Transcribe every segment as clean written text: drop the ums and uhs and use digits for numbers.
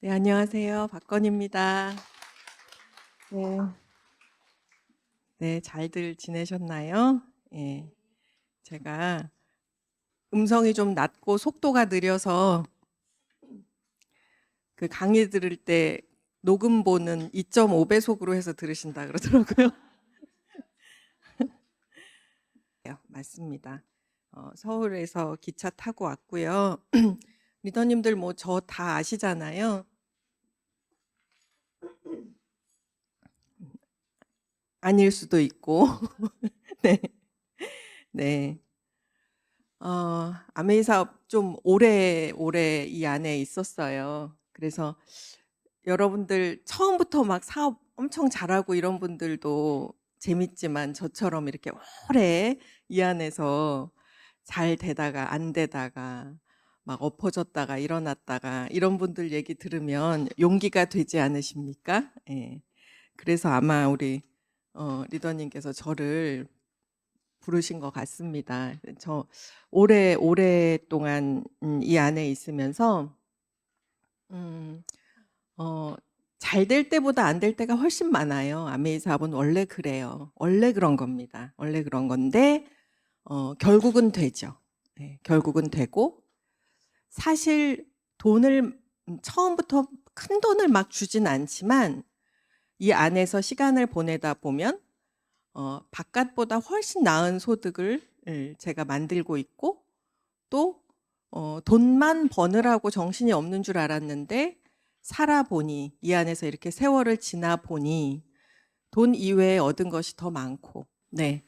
네, 안녕하세요. 박건입니다. 네, 네, 잘들 지내셨나요? 예, 제가 음성이 좀 낮고 속도가 느려서 그 강의 들을 때 녹음본은 2.5배속으로 해서 들으신다 그러더라고요. 맞습니다. 서울에서 기차 타고 왔고요. 리더님들 뭐 저 다 아시잖아요. 아닐 수도 있고. 네, 네. 아메이 사업 좀 오래 이 안에 있었어요. 그래서 여러분들 처음부터 막 사업 엄청 잘하고 이런 분들도 재밌지만 저처럼 이렇게 오래 이 안에서 잘 되다가 안 되다가 막 엎어졌다가 일어났다가 이런 분들 얘기 들으면 용기가 되지 않으십니까? 예. 그래서 아마 우리 리더님께서 저를 부르신 것 같습니다. 저 오랫동안 이 안에 있으면서 음, 잘 될 때보다 안 될 때가 훨씬 많아요. 아메이 사업은 원래 그래요. 원래 그런 겁니다. 원래 그런 건데 결국은 되죠. 네, 결국은 되고 사실 돈을 처음부터 큰 돈을 막 주진 않지만 이 안에서 시간을 보내다 보면 바깥보다 훨씬 나은 소득을 제가 만들고 있고 또 돈만 버느라고 정신이 없는 줄 알았는데 살아보니 이 안에서 이렇게 세월을 지나 보니 돈 이외에 얻은 것이 더 많고 네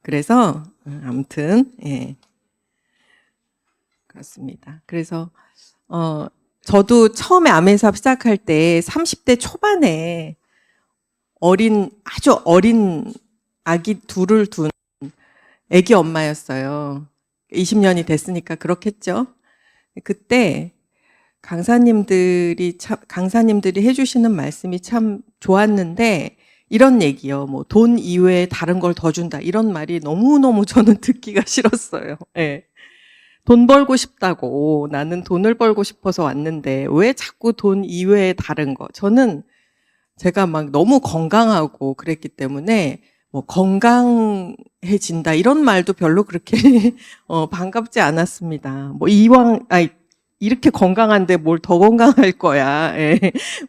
그래서 아무튼 예 그렇습니다. 그래서 저도 처음에 아메사업 시작할 때 30대 초반에 아주 어린 아기 둘을 둔 아기 엄마였어요. 20년이 됐으니까 그렇겠죠. 그때 강사님들이 해주시는 말씀이 참 좋았는데 이런 얘기요. 뭐 돈 이외에 다른 걸 더 준다. 이런 말이 너무너무 저는 듣기가 싫었어요. 예. 돈 벌고 싶다고 나는 돈을 벌고 싶어서 왔는데 왜 자꾸 돈 이외에 다른 거. 저는 제가 막 너무 건강하고 그랬기 때문에 뭐 건강해진다 이런 말도 별로 그렇게 반갑지 않았습니다. 뭐 이렇게 건강한데 뭘 더 건강할 거야. 예.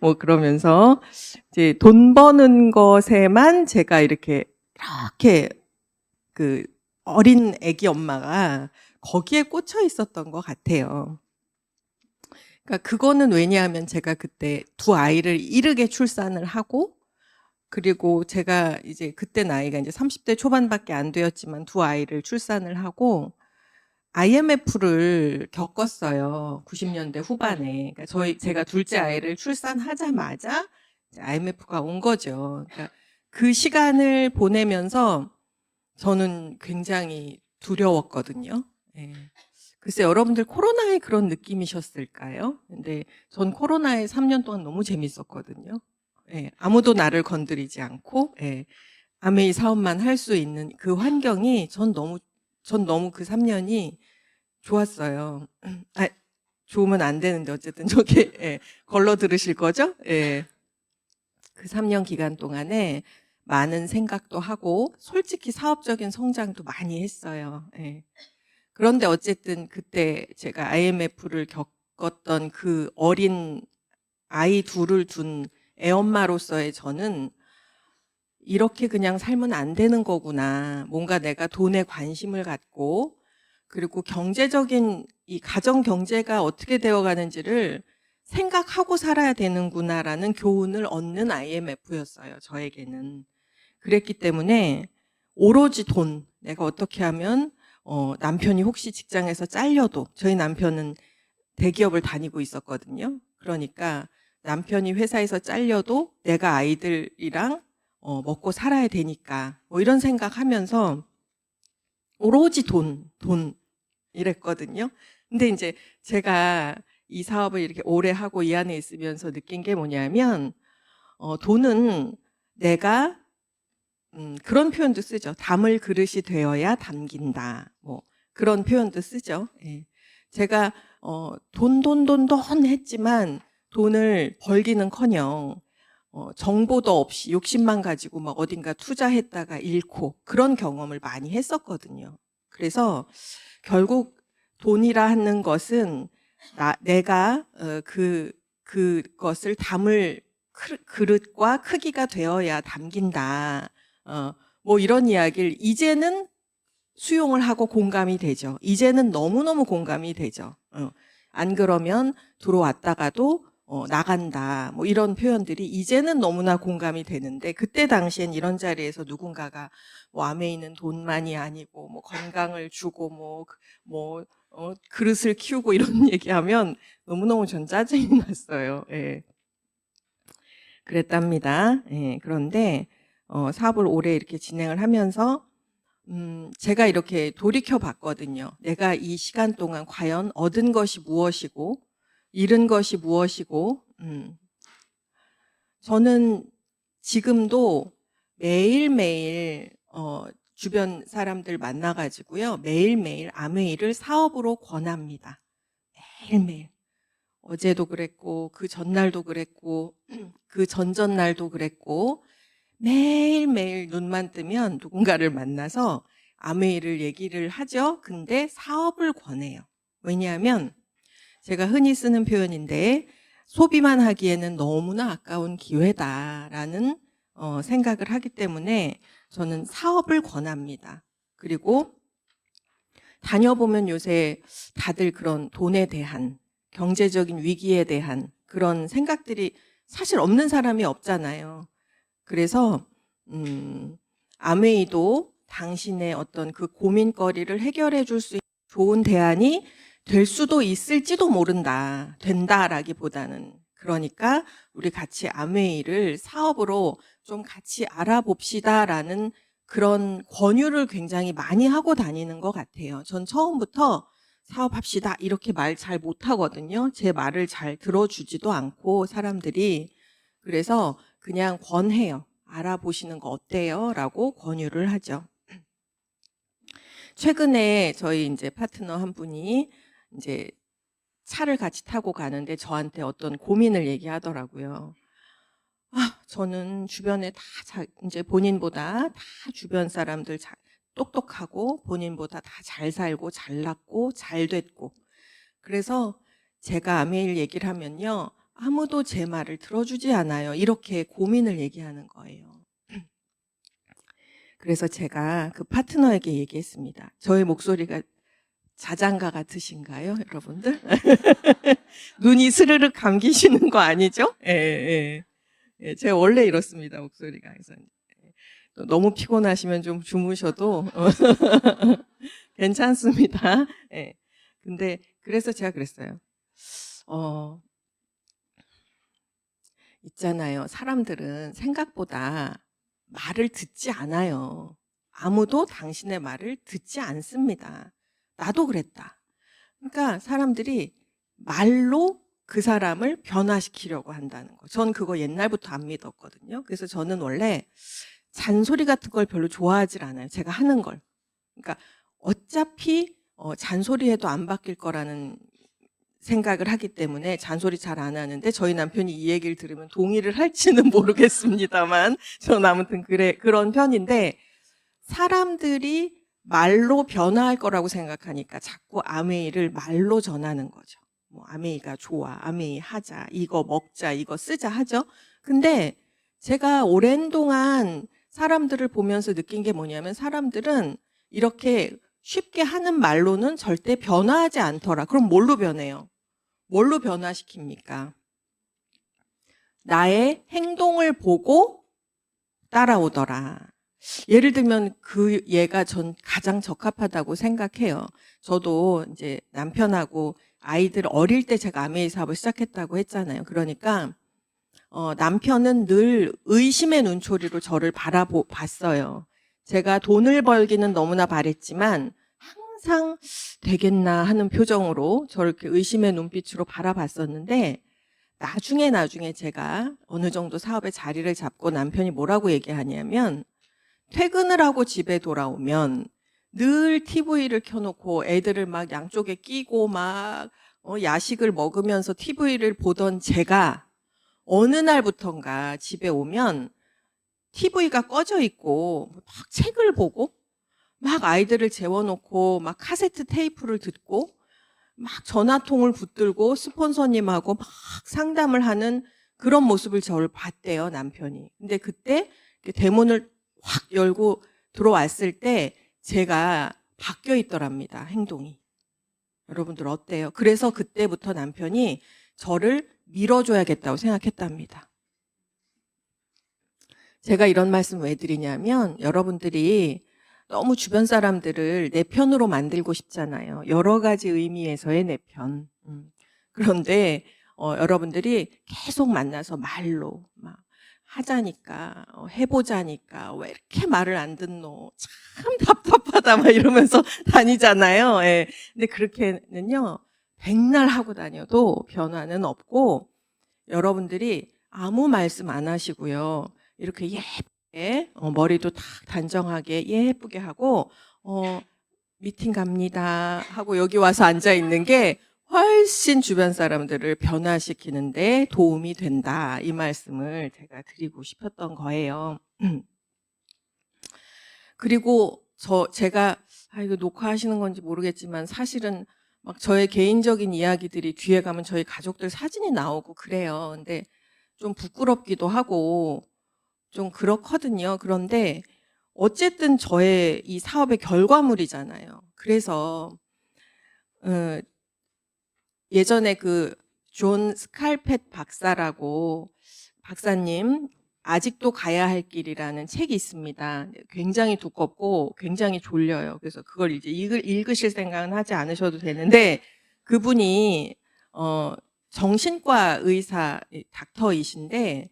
뭐 그러면서 이제 돈 버는 것에만 제가 이렇게 그 어린 아기 엄마가 거기에 꽂혀 있었던 것 같아요. 그러니까 그거는 왜냐하면 제가 그때 두 아이를 이르게 출산을 하고 그리고 제가 이제 그때 나이가 이제 30대 초반밖에 안 되었지만 두 아이를 출산을 하고 IMF를 겪었어요. 90년대 후반에. 그러니까 제가 둘째 아이를 출산하자마자 IMF가 온 거죠. 그러니까 그 시간을 보내면서 저는 굉장히 두려웠거든요. 예. 글쎄 여러분들 코로나에 그런 느낌이셨을까요? 근데 전 코로나에 3년 동안 너무 재밌었거든요. 예, 아무도 나를 건드리지 않고 예, 아메이 사업만 할 수 있는 그 환경이 전 너무 그 3년이 좋았어요. 아, 좋으면 안 되는데 어쨌든 저게 예, 걸러 들으실 거죠? 예. 그 3년 기간 동안에 많은 생각도 하고 솔직히 사업적인 성장도 많이 했어요. 예. 그런데 어쨌든 그때 제가 IMF를 겪었던 그 어린 아이 둘을 둔 애엄마로서의 저는 이렇게 그냥 살면 안 되는 거구나. 뭔가 내가 돈에 관심을 갖고 그리고 경제적인 이 가정 경제가 어떻게 되어 가는지를 생각하고 살아야 되는구나라는 교훈을 얻는 IMF였어요. 저에게는. 그랬기 때문에 오로지 돈, 내가 어떻게 하면 남편이 혹시 직장에서 잘려도 저희 남편은 대기업을 다니고 있었거든요. 그러니까 남편이 회사에서 잘려도 내가 아이들이랑 먹고 살아야 되니까 뭐 이런 생각하면서 오로지 돈 이랬거든요. 근데 이제 제가 이 사업을 이렇게 오래 하고 이 안에 있으면서 느낀 게 뭐냐면 돈은 내가 그런 표현도 쓰죠. 담을 그릇이 되어야 담긴다. 뭐 그런 표현도 쓰죠. 예. 제가 돈 했지만 돈을 벌기는커녕 정보도 없이 욕심만 가지고 막 어딘가 투자했다가 잃고 그런 경험을 많이 했었거든요. 그래서 결국 돈이라 하는 것은 내가 그것을 담을 그릇과 크기가 되어야 담긴다. 뭐 이런 이야기를 이제는 수용을 하고 공감이 되죠. 이제는 너무너무 공감이 되죠. 안 그러면 들어왔다가도 나간다. 뭐 이런 표현들이 이제는 너무나 공감이 되는데 그때 당시엔 이런 자리에서 누군가가 뭐 아메이는 돈만이 아니고 뭐 건강을 주고 그릇을 키우고 이런 얘기하면 너무너무 전 짜증이 났어요. 예. 그랬답니다. 예. 그런데 사업을 오래 이렇게 진행을 하면서 제가 이렇게 돌이켜 봤거든요. 내가 이 시간 동안 과연 얻은 것이 무엇이고, 잃은 것이 무엇이고, 저는 지금도 매일매일, 주변 사람들 만나가지고요. 매일매일 아메이를 사업으로 권합니다. 매일매일. 어제도 그랬고, 그 전날도 그랬고, 그 전전날도 그랬고, 매일매일 눈만 뜨면 누군가를 만나서 아메이를 얘기를 하죠. 근데 사업을 권해요. 왜냐하면 제가 흔히 쓰는 표현인데 소비만 하기에는 너무나 아까운 기회다라는 생각을 하기 때문에 저는 사업을 권합니다. 그리고 다녀보면 요새 다들 그런 돈에 대한 경제적인 위기에 대한 그런 생각들이 사실 없는 사람이 없잖아요. 그래서 아메이도 당신의 어떤 그 고민거리를 해결해 줄 수 있는 좋은 대안이 될 수도 있을지도 모른다. 된다라기보다는. 그러니까 우리 같이 아메이를 사업으로 좀 같이 알아봅시다라는 그런 권유를 굉장히 많이 하고 다니는 것 같아요. 전 처음부터 사업합시다 이렇게 말 잘 못하거든요. 제 말을 잘 들어주지도 않고 사람들이. 그래서 그냥 권해요. 알아보시는 거 어때요? 라고 권유를 하죠. 최근에 저희 이제 파트너 한 분이 이제 차를 같이 타고 가는데 저한테 어떤 고민을 얘기하더라고요. 저는 주변에 이제 본인보다 다 주변 사람들 똑똑하고 본인보다 다 잘 살고 잘났고 잘 됐고. 그래서 제가 아메일 얘기를 하면요. 아무도 제 말을 들어주지 않아요. 이렇게 고민을 얘기하는 거예요. 그래서 제가 그 파트너에게 얘기했습니다. 저의 목소리가 자장가 같으신가요, 여러분들? 눈이 스르륵 감기시는 거 아니죠? 예, 예. 예, 제가 원래 이렇습니다, 목소리가. 그래서 너무 피곤하시면 좀 주무셔도 괜찮습니다. 예. 근데 그래서 제가 그랬어요. 있잖아요. 사람들은 생각보다 말을 듣지 않아요. 아무도 당신의 말을 듣지 않습니다. 나도 그랬다. 그러니까 사람들이 말로 그 사람을 변화시키려고 한다는 거. 전 그거 옛날부터 안 믿었거든요. 그래서 저는 원래 잔소리 같은 걸 별로 좋아하질 않아요. 제가 하는 걸. 그러니까 어차피 잔소리해도 안 바뀔 거라는 생각을 하기 때문에 잔소리 잘 안 하는데 저희 남편이 이 얘기를 들으면 동의를 할지는 모르겠습니다만 저는 아무튼 그런 편인데 사람들이 말로 변화할 거라고 생각하니까 자꾸 아메이를 말로 전하는 거죠. 뭐 아메이가 좋아, 아메이 하자, 이거 먹자, 이거 쓰자 하죠. 근데 제가 오랜 동안 사람들을 보면서 느낀 게 뭐냐면 사람들은 이렇게 쉽게 하는 말로는 절대 변화하지 않더라. 그럼 뭘로 변해요? 뭘로 변화시킵니까? 나의 행동을 보고 따라오더라. 예를 들면 그 예가 전 가장 적합하다고 생각해요. 저도 이제 남편하고 아이들 어릴 때 제가 아메이 사업을 시작했다고 했잖아요. 그러니까 남편은 늘 의심의 눈초리로 저를 바라봤어요. 제가 돈을 벌기는 너무나 바랬지만 항상 되겠나 하는 표정으로 저를 이렇게 의심의 눈빛으로 바라봤었는데 나중에 제가 어느 정도 사업의 자리를 잡고 남편이 뭐라고 얘기하냐면 퇴근을 하고 집에 돌아오면 늘 TV를 켜놓고 애들을 막 양쪽에 끼고 막 야식을 먹으면서 TV를 보던 제가 어느 날부턴가 집에 오면 TV가 꺼져 있고 막 책을 보고 막 아이들을 재워놓고 막 카세트 테이프를 듣고 막 전화통을 붙들고 스폰서님하고 막 상담을 하는 그런 모습을 저를 봤대요, 남편이. 근데 그때 대문을 확 열고 들어왔을 때 제가 바뀌어 있더랍니다, 행동이. 여러분들 어때요? 그래서 그때부터 남편이 저를 밀어줘야겠다고 생각했답니다. 제가 이런 말씀 왜 드리냐면 여러분들이 너무 주변 사람들을 내 편으로 만들고 싶잖아요. 여러 가지 의미에서의 내 편. 그런데 여러분들이 계속 만나서 말로 막 하자니까 해보자니까 왜 이렇게 말을 안 듣노 참 답답하다 막 이러면서 다니잖아요. 예. 근데 그렇게는요 백날 하고 다녀도 변화는 없고 여러분들이 아무 말씀 안 하시고요 이렇게 예쁘게 머리도 딱 단정하게 예쁘게 하고 미팅 갑니다 하고 여기 와서 앉아 있는 게 훨씬 주변 사람들을 변화시키는데 도움이 된다. 이 말씀을 제가 드리고 싶었던 거예요. 그리고 제가 이거 녹화하시는 건지 모르겠지만 사실은 막 저의 개인적인 이야기들이 뒤에 가면 저희 가족들 사진이 나오고 그래요. 근데 좀 부끄럽기도 하고 좀 그렇거든요. 그런데 어쨌든 저의 이 사업의 결과물이잖아요. 그래서 예전에 그 존 스칼펫 박사라고 박사님 아직도 가야 할 길이라는 책이 있습니다. 굉장히 두껍고 굉장히 졸려요. 그래서 그걸 이제 읽으실 생각은 하지 않으셔도 되는데 그분이 정신과 의사 닥터이신데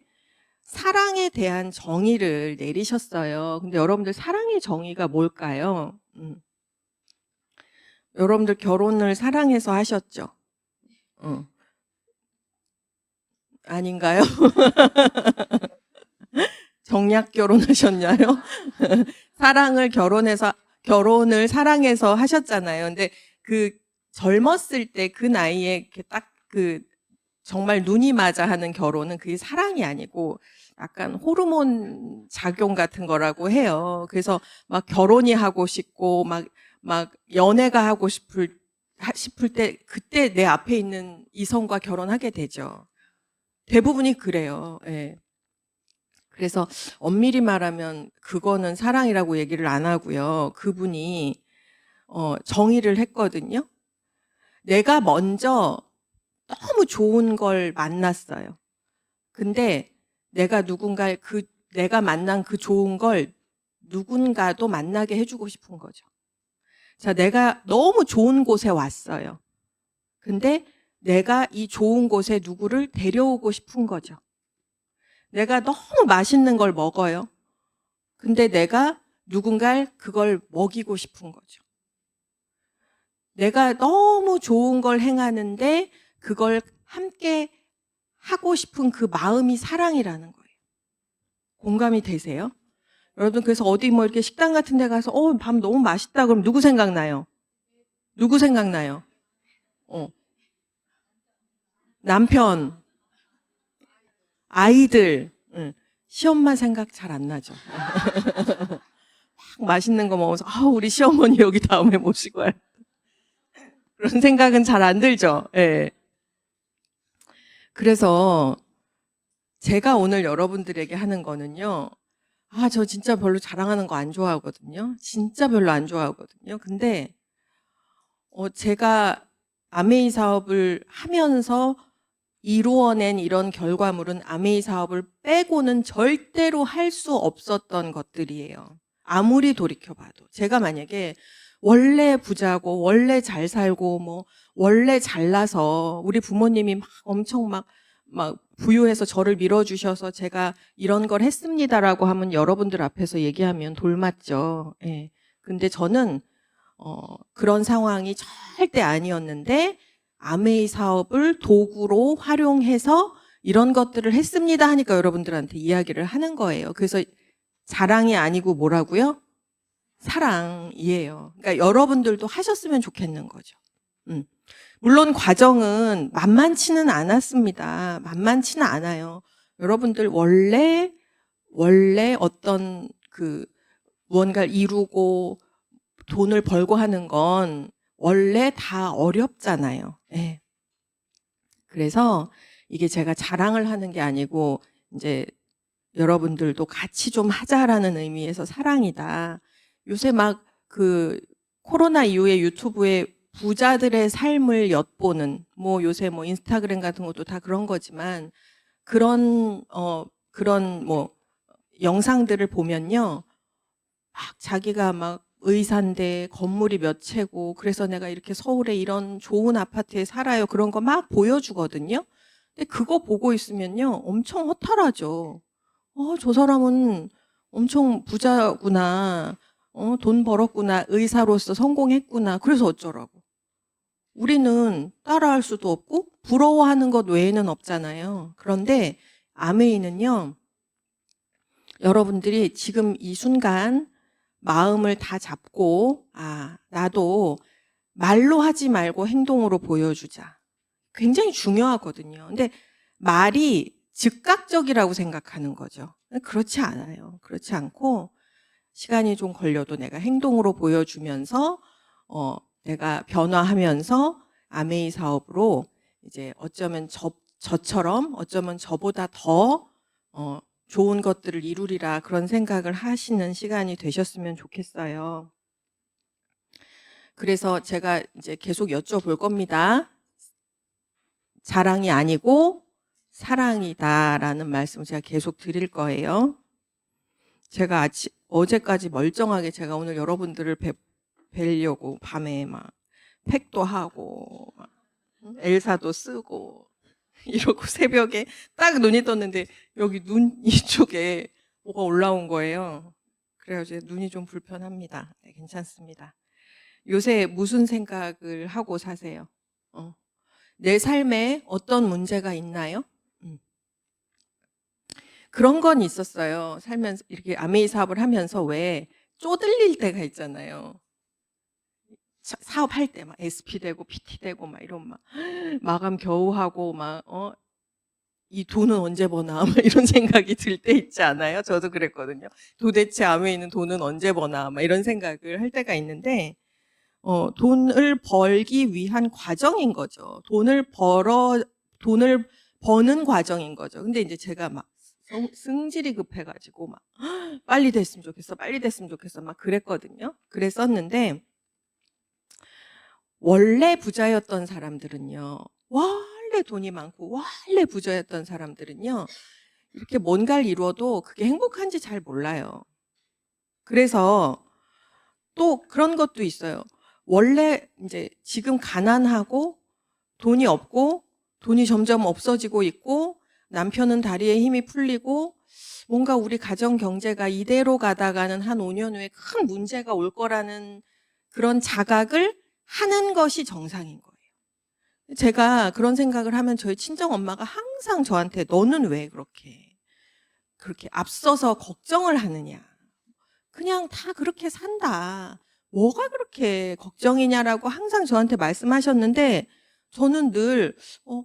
사랑에 대한 정의를 내리셨어요. 근데 여러분들 사랑의 정의가 뭘까요? 여러분들 결혼을 사랑해서 하셨죠? 아닌가요? 정략 결혼하셨냐요? 결혼을 사랑해서 하셨잖아요. 근데 그 젊었을 때 그 나이에 이렇게 딱 정말 눈이 맞아 하는 결혼은 그게 사랑이 아니고 약간 호르몬 작용 같은 거라고 해요. 그래서 막 결혼이 하고 싶고 막 연애가 하고 싶을 때 그때 내 앞에 있는 이성과 결혼하게 되죠. 대부분이 그래요. 예. 그래서 엄밀히 말하면 그거는 사랑이라고 얘기를 안 하고요. 그분이 정의를 했거든요. 내가 먼저 너무 좋은 걸 만났어요. 근데 내가 만난 그 좋은 걸 누군가도 만나게 해주고 싶은 거죠. 자, 내가 너무 좋은 곳에 왔어요. 근데 내가 이 좋은 곳에 누구를 데려오고 싶은 거죠. 내가 너무 맛있는 걸 먹어요. 근데 내가 누군가를 그걸 먹이고 싶은 거죠. 내가 너무 좋은 걸 행하는데 그걸 함께 하고 싶은 그 마음이 사랑이라는 거예요. 공감이 되세요? 여러분 그래서 어디 뭐 이렇게 식당 같은 데 가서 밥 너무 맛있다 그럼 누구 생각나요? 누구 생각나요? 남편, 아이들, 시엄마 생각 잘 안 나죠. 막 맛있는 거 먹어서 우리 시어머니 여기 다음에 모시고 와요. 그런 생각은 잘 안 들죠. 예. 그래서 제가 오늘 여러분들에게 하는 거는요. 저 진짜 별로 자랑하는 거 안 좋아하거든요. 진짜 별로 안 좋아하거든요. 근데 제가 아메이 사업을 하면서 이루어낸 이런 결과물은 아메이 사업을 빼고는 절대로 할 수 없었던 것들이에요. 아무리 돌이켜봐도. 제가 만약에 원래 부자고 원래 잘 살고 뭐 원래 잘나서 우리 부모님이 막 엄청 막 부유해서 저를 밀어주셔서 제가 이런 걸 했습니다라고 하면 여러분들 앞에서 얘기하면 돌맞죠. 예. 근데 저는 그런 상황이 절대 아니었는데 아메이 사업을 도구로 활용해서 이런 것들을 했습니다 하니까 여러분들한테 이야기를 하는 거예요. 그래서 자랑이 아니고 뭐라고요? 사랑이에요. 그러니까 여러분들도 하셨으면 좋겠는 거죠. 물론 과정은 만만치는 않았습니다. 만만치는 않아요. 여러분들 원래 어떤 무언가를 이루고 돈을 벌고 하는 건 원래 다 어렵잖아요. 예. 그래서 이게 제가 자랑을 하는 게 아니고 이제 여러분들도 같이 좀 하자라는 의미에서 사랑이다. 요새 막 코로나 이후에 유튜브에 부자들의 삶을 엿보는 요새 인스타그램 같은 것도 다 그런 거지만 그런 영상들을 보면요. 막 자기가 막 의사인데 건물이 몇 채고 그래서 내가 이렇게 서울에 이런 좋은 아파트에 살아요. 그런 거 막 보여주거든요. 근데 그거 보고 있으면요. 엄청 허탈하죠. 저 사람은 엄청 부자구나. 돈 벌었구나. 의사로서 성공했구나. 그래서 어쩌라고. 우리는 따라할 수도 없고 부러워하는 것 외에는 없잖아요. 그런데 아메이는요. 여러분들이 지금 이 순간 마음을 다 잡고 나도 말로 하지 말고 행동으로 보여주자. 굉장히 중요하거든요. 근데 말이 즉각적이라고 생각하는 거죠. 그렇지 않아요. 그렇지 않고 시간이 좀 걸려도 내가 행동으로 보여주면서 내가 변화하면서 아메이 사업으로 이제 어쩌면 저처럼 어쩌면 저보다 더 좋은 것들을 이루리라 그런 생각을 하시는 시간이 되셨으면 좋겠어요. 그래서 제가 이제 계속 여쭤볼 겁니다. 자랑이 아니고 사랑이다라는 말씀을 제가 계속 드릴 거예요. 제가 어제까지 멀쩡하게 제가 오늘 여러분들을 뵈려고 밤에 막 팩도 하고 막 엘사도 쓰고 이러고 새벽에 딱 눈이 떴는데 여기 눈 이쪽에 뭐가 올라온 거예요. 그래가지고 눈이 좀 불편합니다. 네, 괜찮습니다. 요새 무슨 생각을 하고 사세요? 내 삶에 어떤 문제가 있나요? 그런 건 있었어요. 살면서 이렇게 아메이 사업을 하면서 왜 쪼들릴 때가 있잖아요. 사업할 때 막 SP 되고 PT 되고 막 이런 마감 겨우 하고 이 돈은 언제 버나 막 이런 생각이 들 때 있지 않아요? 저도 그랬거든요. 도대체 아메이는 돈은 언제 버나 막 이런 생각을 할 때가 있는데 돈을 벌기 위한 과정인 거죠. 돈을 버는 과정인 거죠. 근데 이제 제가 막 승질이 급해가지고 막 빨리 됐으면 좋겠어, 빨리 됐으면 좋겠어 막 그랬거든요. 그랬었는데 원래 부자였던 사람들은요, 원래 돈이 많고 원래 부자였던 사람들은요, 이렇게 뭔가를 이루어도 그게 행복한지 잘 몰라요. 그래서 또 그런 것도 있어요. 원래 이제 지금 가난하고 돈이 없고 돈이 점점 없어지고 있고 남편은 다리에 힘이 풀리고 뭔가 우리 가정 경제가 이대로 가다가는 한 5년 후에 큰 문제가 올 거라는 그런 자각을 하는 것이 정상인 거예요. 제가 그런 생각을 하면 저희 친정 엄마가 항상 저한테 너는 왜 그렇게 앞서서 걱정을 하느냐. 그냥 다 그렇게 산다. 뭐가 그렇게 걱정이냐라고 항상 저한테 말씀하셨는데 저는 늘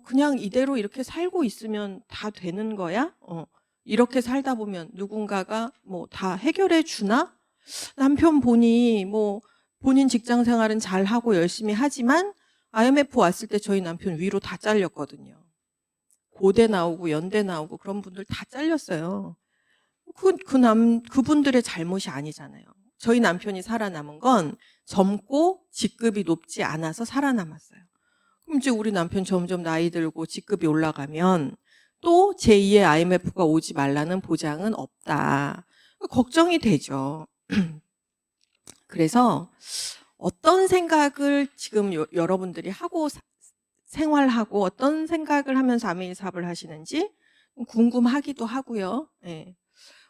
그냥 이대로 이렇게 살고 있으면 다 되는 거야? 이렇게 살다 보면 누군가가 다 해결해 주나? 남편분이 본인 직장 생활은 잘 하고 열심히 하지만 IMF 왔을 때 저희 남편 위로 다 잘렸거든요. 고대 나오고 연대 나오고 그런 분들 다 잘렸어요. 그분들의 잘못이 아니잖아요. 저희 남편이 살아남은 건 젊고 직급이 높지 않아서 살아남았어요. 그럼 이제 우리 남편 점점 나이 들고 직급이 올라가면 또 제2의 IMF가 오지 말라는 보장은 없다. 걱정이 되죠. 그래서 어떤 생각을 지금 여러분들이 하고 생활하고 어떤 생각을 하면서 아메이 사업을 하시는지 궁금하기도 하고요. 네.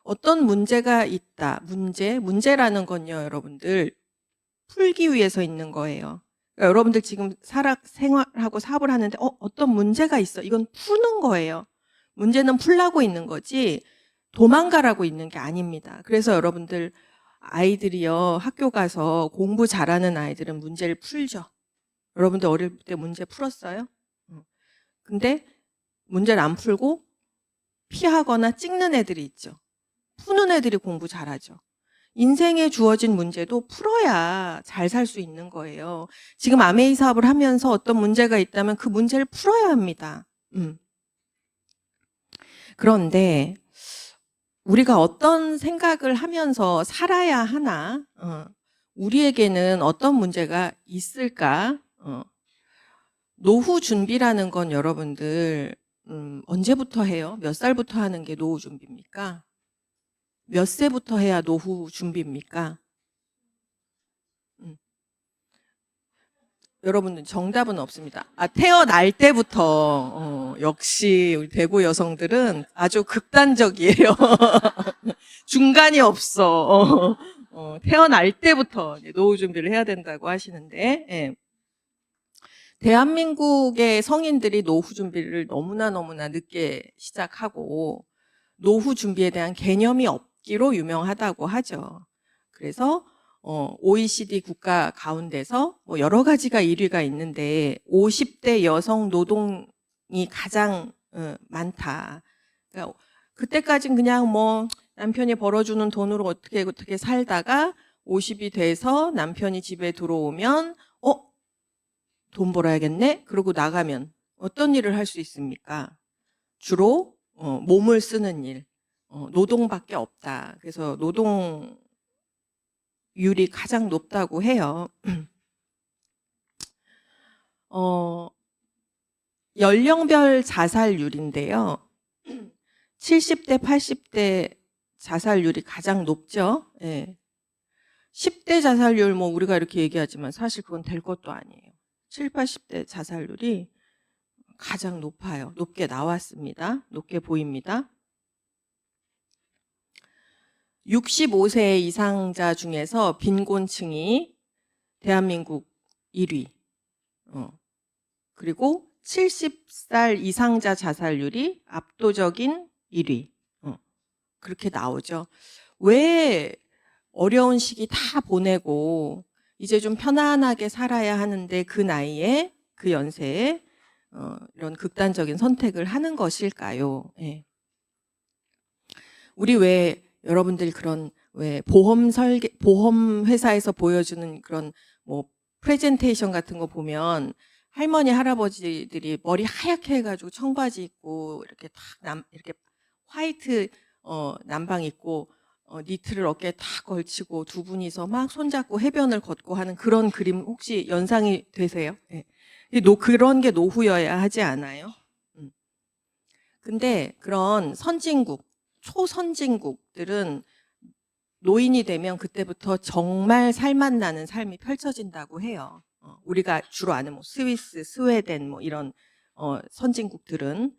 어떤 문제가 있다. 문제라는 건요, 여러분들 풀기 위해서 있는 거예요. 그러니까 여러분들 지금 생활하고 사업을 하는데 어떤 문제가 있어. 이건 푸는 거예요. 문제는 풀라고 있는 거지 도망가라고 있는 게 아닙니다. 그래서 여러분들 아이들이요, 학교 가서 공부 잘하는 아이들은 문제를 풀죠. 여러분들 어릴 때 문제 풀었어요? 근데 문제를 안 풀고 피하거나 찍는 애들이 있죠. 푸는 애들이 공부 잘하죠. 인생에 주어진 문제도 풀어야 잘 살 수 있는 거예요. 지금 아메이 사업을 하면서 어떤 문제가 있다면 그 문제를 풀어야 합니다. 그런데 우리가 어떤 생각을 하면서 살아야 하나? 우리에게는 어떤 문제가 있을까? 노후 준비라는 건 여러분들 언제부터 해요? 몇 살부터 하는 게 노후 준비입니까? 몇 세부터 해야 노후 준비입니까? 여러분들 정답은 없습니다. 태어날 때부터 역시 우리 대구 여성들은 아주 극단적이에요. 중간이 없어. 태어날 때부터 노후 준비를 해야 된다고 하시는데, 예. 대한민국의 성인들이 노후 준비를 너무나 늦게 시작하고 노후 준비에 대한 개념이 없기로 유명하다고 하죠. 그래서 OECD 국가 가운데서 뭐 여러 가지가 1위가 있는데 50대 여성 노동이 가장 많다. 그러니까 그때까진 그냥 뭐 남편이 벌어주는 돈으로 어떻게 살다가 50이 돼서 남편이 집에 들어오면 돈 벌어야겠네? 그러고 나가면 어떤 일을 할 수 있습니까? 주로 몸을 쓰는 일, 노동밖에 없다. 그래서 노동율이 가장 높다고 해요. 연령별 자살률인데요. 70대, 80대 자살률이 가장 높죠. 예. 10대 자살률 뭐 우리가 이렇게 얘기하지만 사실 그건 될 것도 아니에요. 7, 80대 자살률이 가장 높아요. 높게 나왔습니다. 높게 보입니다. 65세 이상자 중에서 빈곤층이 대한민국 1위. 그리고 70살 이상자 자살률이 압도적인 1위. 그렇게 나오죠. 왜 어려운 시기 다 보내고 이제 좀 편안하게 살아야 하는데 그 나이에 그 연세에 이런 극단적인 선택을 하는 것일까요? 예. 우리 왜 여러분들 그런 왜 보험 회사에서 보여주는 그런 뭐 프레젠테이션 같은 거 보면 할머니 할아버지들이 머리 하얗게 해가지고 청바지 입고 이렇게 이렇게 화이트 남방 입고 니트를 어깨에 탁 걸치고 두 분이서 막 손잡고 해변을 걷고 하는 그런 그림 혹시 연상이 되세요? 네. 그런 게 노후여야 하지 않아요? 근데 그런 선진국, 초선진국들은 노인이 되면 그때부터 정말 살맛 나는 삶이 펼쳐진다고 해요. 우리가 주로 아는 뭐 스위스, 스웨덴 뭐 이런 선진국들은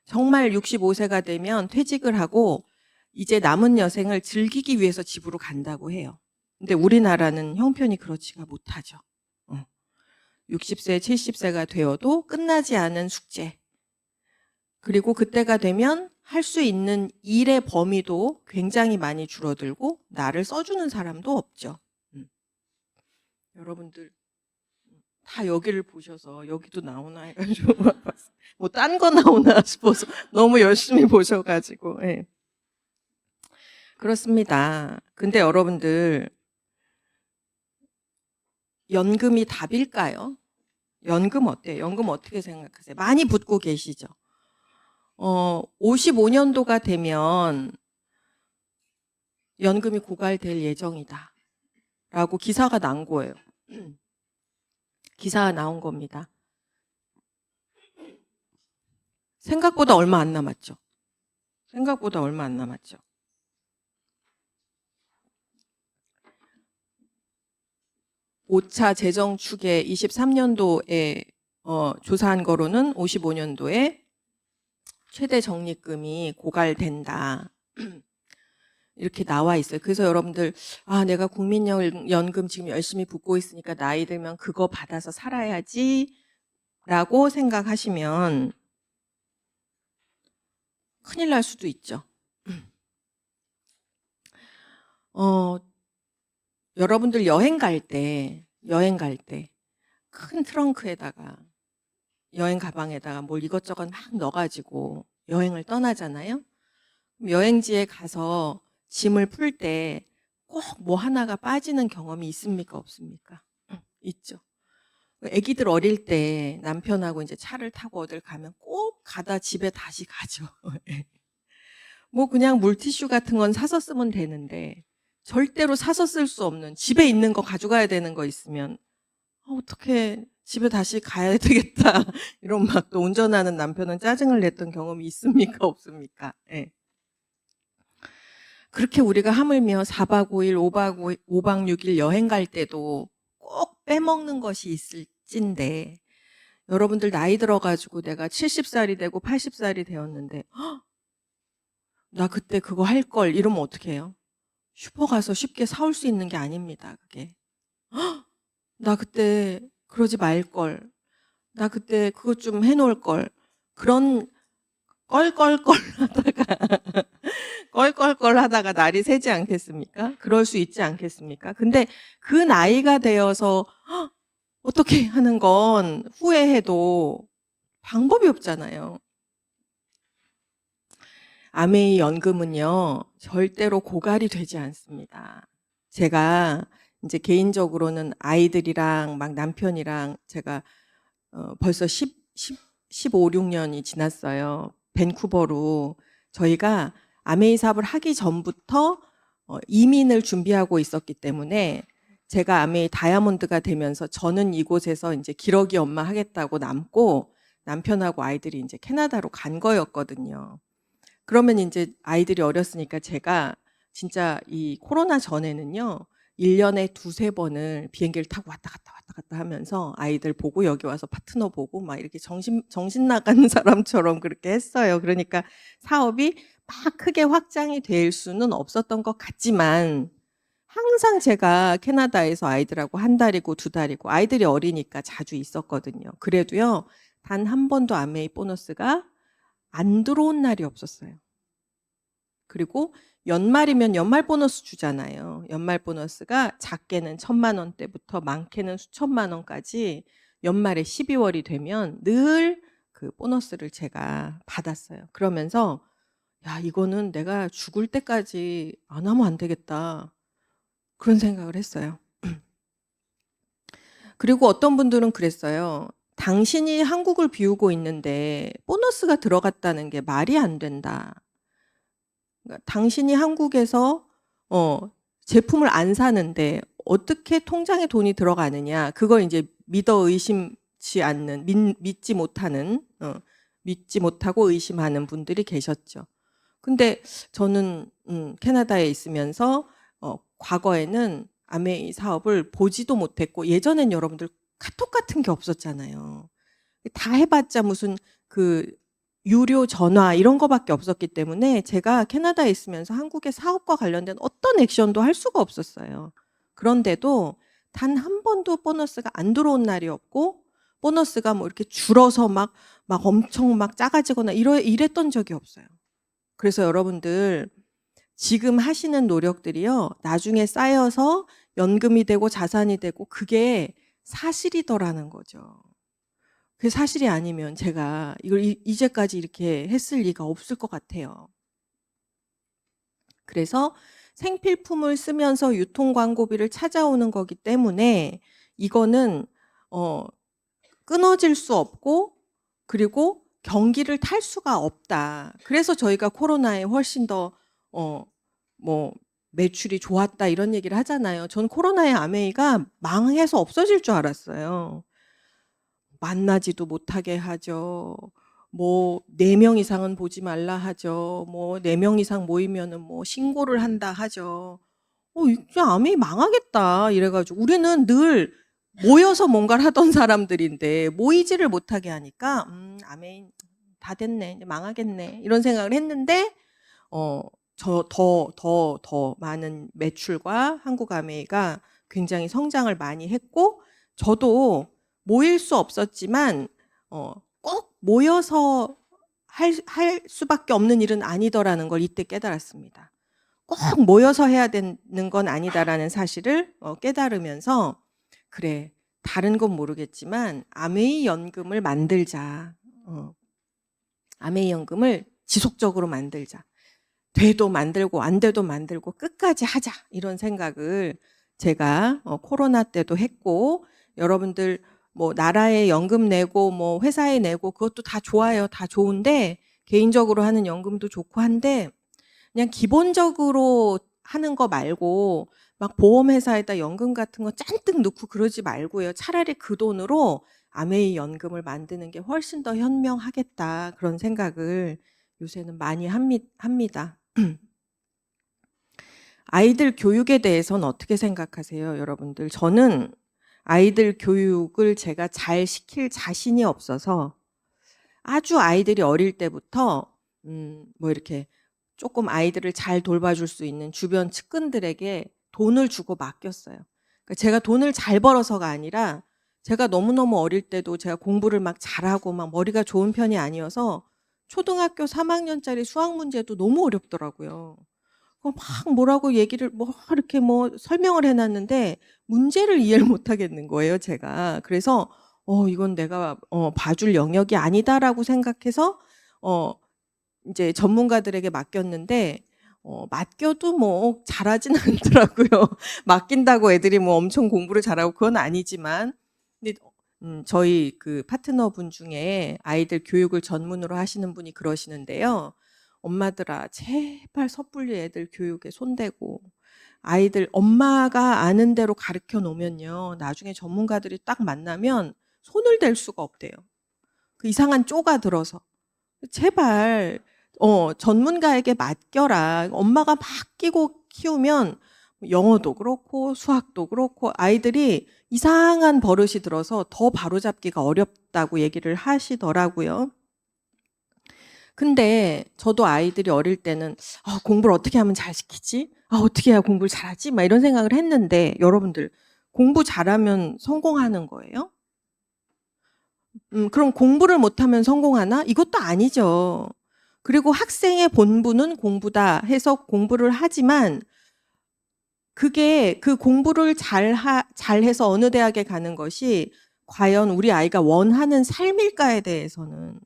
정말 65세가 되면 퇴직을 하고 이제 남은 여생을 즐기기 위해서 집으로 간다고 해요. 근데 우리나라는 형편이 그렇지가 못하죠. 60세, 70세가 되어도 끝나지 않은 숙제. 그리고 그때가 되면 할 수 있는 일의 범위도 굉장히 많이 줄어들고 나를 써주는 사람도 없죠. 여러분들 다 여기를 보셔서 여기도 나오나 해가지고 뭐 딴 거 나오나 싶어서 너무 열심히 보셔가지고 예. 그렇습니다. 근데 여러분들 연금이 답일까요? 연금 어때요? 연금 어떻게 생각하세요? 많이 붙고 계시죠? 55년도가 되면 연금이 고갈될 예정이다. 라고 기사가 난 거예요. 기사가 나온 겁니다. 생각보다 얼마 안 남았죠. 생각보다 얼마 안 남았죠. 오차 재정 추계 23년도에 조사한 거로는 55년도에 최대 적립금이 고갈된다. 이렇게 나와 있어요. 그래서 여러분들 내가 국민연금 지금 열심히 붓고 있으니까 나이 들면 그거 받아서 살아야지 라고 생각하시면 큰일 날 수도 있죠. 여러분들 여행 갈 때 큰 트렁크에다가 여행 가방에다가 뭘 이것저것 막 넣어가지고 여행을 떠나잖아요. 여행지에 가서 짐을 풀 때 꼭 뭐 하나가 빠지는 경험이 있습니까? 없습니까? 있죠. 아기들 어릴 때 남편하고 이제 차를 타고 어딜 가면 꼭 가다 집에 다시 가죠. 예. 뭐 그냥 물티슈 같은 건 사서 쓰면 되는데 절대로 사서 쓸 수 없는 집에 있는 거 가져가야 되는 거 있으면 어떻게 집에 다시 가야 되겠다. 이런 막 또 운전하는 남편은 짜증을 냈던 경험이 있습니까? 없습니까? 예. 그렇게 우리가 하물며 4박 5일, 5박 6일 여행 갈 때도 꼭 빼먹는 것이 있을진데 여러분들 나이 들어가지고 내가 70살이 되고 80살이 되었는데 나 그때 그거 할 걸 이러면 어떻게 해요? 슈퍼 가서 쉽게 사올 수 있는 게 아닙니다. 그게. 나 그때 그러지 말 걸. 나 그때 그것 좀 해놓을 걸. 그런 껄껄껄 하다가 껄껄껄 하다가 날이 새지 않겠습니까? 그럴 수 있지 않겠습니까? 근데 그 나이가 되어서 어떻게 하는 건 후회해도 방법이 없잖아요. 아메이 연금은요, 절대로 고갈이 되지 않습니다. 제가 이제 개인적으로는 아이들이랑 막 남편이랑 제가 벌써 15, 16년이 지났어요. 밴쿠버로 저희가 아메이 사업을 하기 전부터 이민을 준비하고 있었기 때문에 제가 아메이 다이아몬드가 되면서 저는 이곳에서 이제 기러기 엄마 하겠다고 남고 남편하고 아이들이 이제 캐나다로 간 거였거든요. 그러면 이제 아이들이 어렸으니까 제가 진짜 이 코로나 전에는요, 1년에 두세 번을 비행기를 타고 왔다 갔다 하면서 아이들 보고 여기 와서 파트너 보고 막 이렇게 정신 나간 사람처럼 그렇게 했어요. 그러니까 사업이 막 크게 확장이 될 수는 없었던 것 같지만 항상 제가 캐나다에서 아이들하고 한 달이고 두 달이고 아이들이 어리니까 자주 있었거든요. 그래도요, 단 한 번도 아메이 보너스가 안 들어온 날이 없었어요. 그리고 연말이면 연말 보너스 주잖아요. 연말 보너스가 작게는 1,000만 원대부터 많게는 수천만 원까지 연말에 12월이 되면 늘 그 보너스를 제가 받았어요. 그러면서 야, 이거는 내가 죽을 때까지 안 하면 안 되겠다. 그런 생각을 했어요. 그리고 어떤 분들은 그랬어요. 당신이 한국을 비우고 있는데 보너스가 들어갔다는 게 말이 안 된다. 그러니까 당신이 한국에서 제품을 안 사는데 어떻게 통장에 돈이 들어가느냐. 그걸 이제 믿어 의심치 않는, 믿지 못하는, 믿지 못하고 의심하는 분들이 계셨죠. 근데 저는 캐나다에 있으면서 과거에는 아메이 사업을 보지도 못했고 예전엔 여러분들 카톡 같은 게 없었잖아요. 다 해봤자 무슨 그 유료 전화 이런 거밖에 없었기 때문에 제가 캐나다에 있으면서 한국의 사업과 관련된 어떤 액션도 할 수가 없었어요. 그런데도 단 한 번도 보너스가 안 들어온 날이 없고 보너스가 뭐 이렇게 줄어서 막 엄청 막 작아지거나 이랬던 적이 없어요. 그래서 여러분들 지금 하시는 노력들이요, 나중에 쌓여서 연금이 되고 자산이 되고 그게 사실이더라는 거죠. 그게 사실이 아니면 제가 이걸 이제까지 이렇게 했을 리가 없을 것 같아요. 그래서 생필품을 쓰면서 유통 광고비를 찾아오는 거기 때문에 이거는 끊어질 수 없고 그리고 경기를 탈 수가 없다. 그래서 저희가 코로나에 훨씬 더 뭐 매출이 좋았다 이런 얘기를 하잖아요. 전 코로나의 아메이가 망해서 없어질 줄 알았어요. 만나지도 못하게 하죠. 뭐 4명 이상은 보지 말라 하죠. 뭐 4명 이상 모이면은 뭐 신고를 한다 하죠. 이제 아메이 망하겠다 이래 가지고 우리는 늘 모여서 뭔가를 하던 사람들인데 모이지를 못하게 하니까 아메이 다 됐네. 이제 망하겠네. 이런 생각을 했는데 더 많은 매출과 한국 아메이가 굉장히 성장을 많이 했고 저도 모일 수 없었지만 꼭 모여서 할 수밖에 없는 일은 아니더라는 걸 이때 깨달았습니다. 꼭 모여서 해야 되는 건 아니다라는 사실을 깨달으면서 그래, 다른 건 모르겠지만 아메이 연금을 만들자. 아메이 연금을 지속적으로 만들자. 돼도 만들고 안 돼도 만들고 끝까지 하자. 이런 생각을 제가 코로나 때도 했고, 여러분들 뭐 나라에 연금 내고 뭐 회사에 내고 그것도 다 좋아요. 다 좋은데 개인적으로 하는 연금도 좋고 한데 그냥 기본적으로 하는 거 말고 막 보험회사에다 연금 같은 거 잔뜩 넣고 그러지 말고요. 차라리 그 돈으로 아메이 연금을 만드는 게 훨씬 더 현명하겠다. 그런 생각을 요새는 많이 합니다. 아이들 교육에 대해서는 어떻게 생각하세요, 여러분들? 저는 아이들 교육을 제가 잘 시킬 자신이 없어서 아주 아이들이 어릴 때부터 뭐 이렇게 조금 아이들을 잘 돌봐줄 수 있는 주변 측근들에게 돈을 주고 맡겼어요. 그러니까 제가 돈을 잘 벌어서가 아니라 제가 너무너무 어릴 때도 제가 공부를 막 잘하고 막 머리가 좋은 편이 아니어서 초등학교 3학년짜리 수학 문제도 너무 어렵더라고요. 막 뭐라고 얘기를 뭐 이렇게 뭐 설명을 해놨는데 문제를 이해를 못 하겠는 거예요, 제가. 그래서 이건 내가 봐줄 영역이 아니다라고 생각해서 이제 전문가들에게 맡겼는데 맡겨도 뭐 잘하진 않더라고요. 맡긴다고 애들이 뭐 엄청 공부를 잘하고 그건 아니지만, 근데 저희 그 파트너분 중에 아이들 교육을 전문으로 하시는 분이 그러시는데요. 엄마들아, 제발 섣불리 애들 교육에 손대고 아이들 엄마가 아는 대로 가르쳐 놓으면요. 나중에 전문가들이 딱 만나면 손을 댈 수가 없대요. 그 이상한 쪼가 들어서. 제발 전문가에게 맡겨라. 엄마가 막 끼고 키우면 영어도 그렇고 수학도 그렇고 아이들이 이상한 버릇이 들어서 더 바로잡기가 어렵다고 얘기를 하시더라고요. 근데 저도 아이들이 어릴 때는 공부를 어떻게 하면 잘 시키지? 어떻게 해야 공부를 잘하지? 막 이런 생각을 했는데 여러분들 공부 잘하면 성공하는 거예요? 그럼 공부를 못하면 성공하나? 이것도 아니죠. 그리고 학생의 본분은 공부다 해서 공부를 하지만 그게 그 공부를 잘해서 어느 대학에 가는 것이 과연 우리 아이가 원하는 삶일까에 대해서는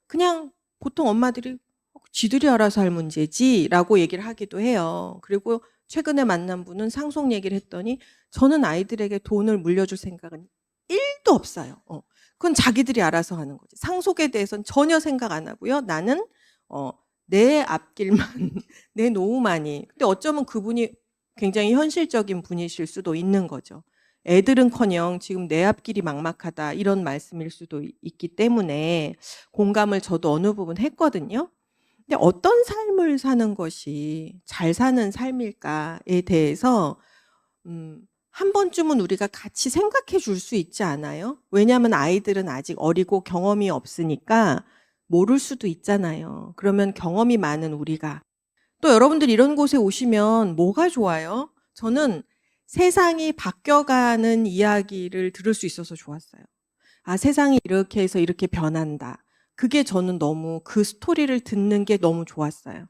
그냥 보통 엄마들이 지들이 알아서 할 문제지라고 얘기를 하기도 해요. 그리고 최근에 만난 분은 상속 얘기를 했더니 저는 아이들에게 돈을 물려줄 생각은 1도 없어요. 그건 자기들이 알아서 하는 거지. 상속에 대해서는 전혀 생각 안 하고요. 나는 내 앞길만, 내 노후만이. 근데 어쩌면 그분이 굉장히 현실적인 분이실 수도 있는 거죠. 애들은커녕 지금 내 앞길이 막막하다 이런 말씀일 수도 있기 때문에 공감을 저도 어느 부분 했거든요. 근데 어떤 삶을 사는 것이 잘 사는 삶일까에 대해서 한 번쯤은 우리가 같이 생각해 줄 수 있지 않아요? 왜냐하면 아이들은 아직 어리고 경험이 없으니까 모를 수도 있잖아요. 그러면 경험이 많은 우리가 또 여러분들 이런 곳에 오시면 뭐가 좋아요? 저는 세상이 바뀌어가는 이야기를 들을 수 있어서 좋았어요. 세상이 이렇게 해서 이렇게 변한다. 그게 저는 너무 그 스토리를 듣는 게 너무 좋았어요.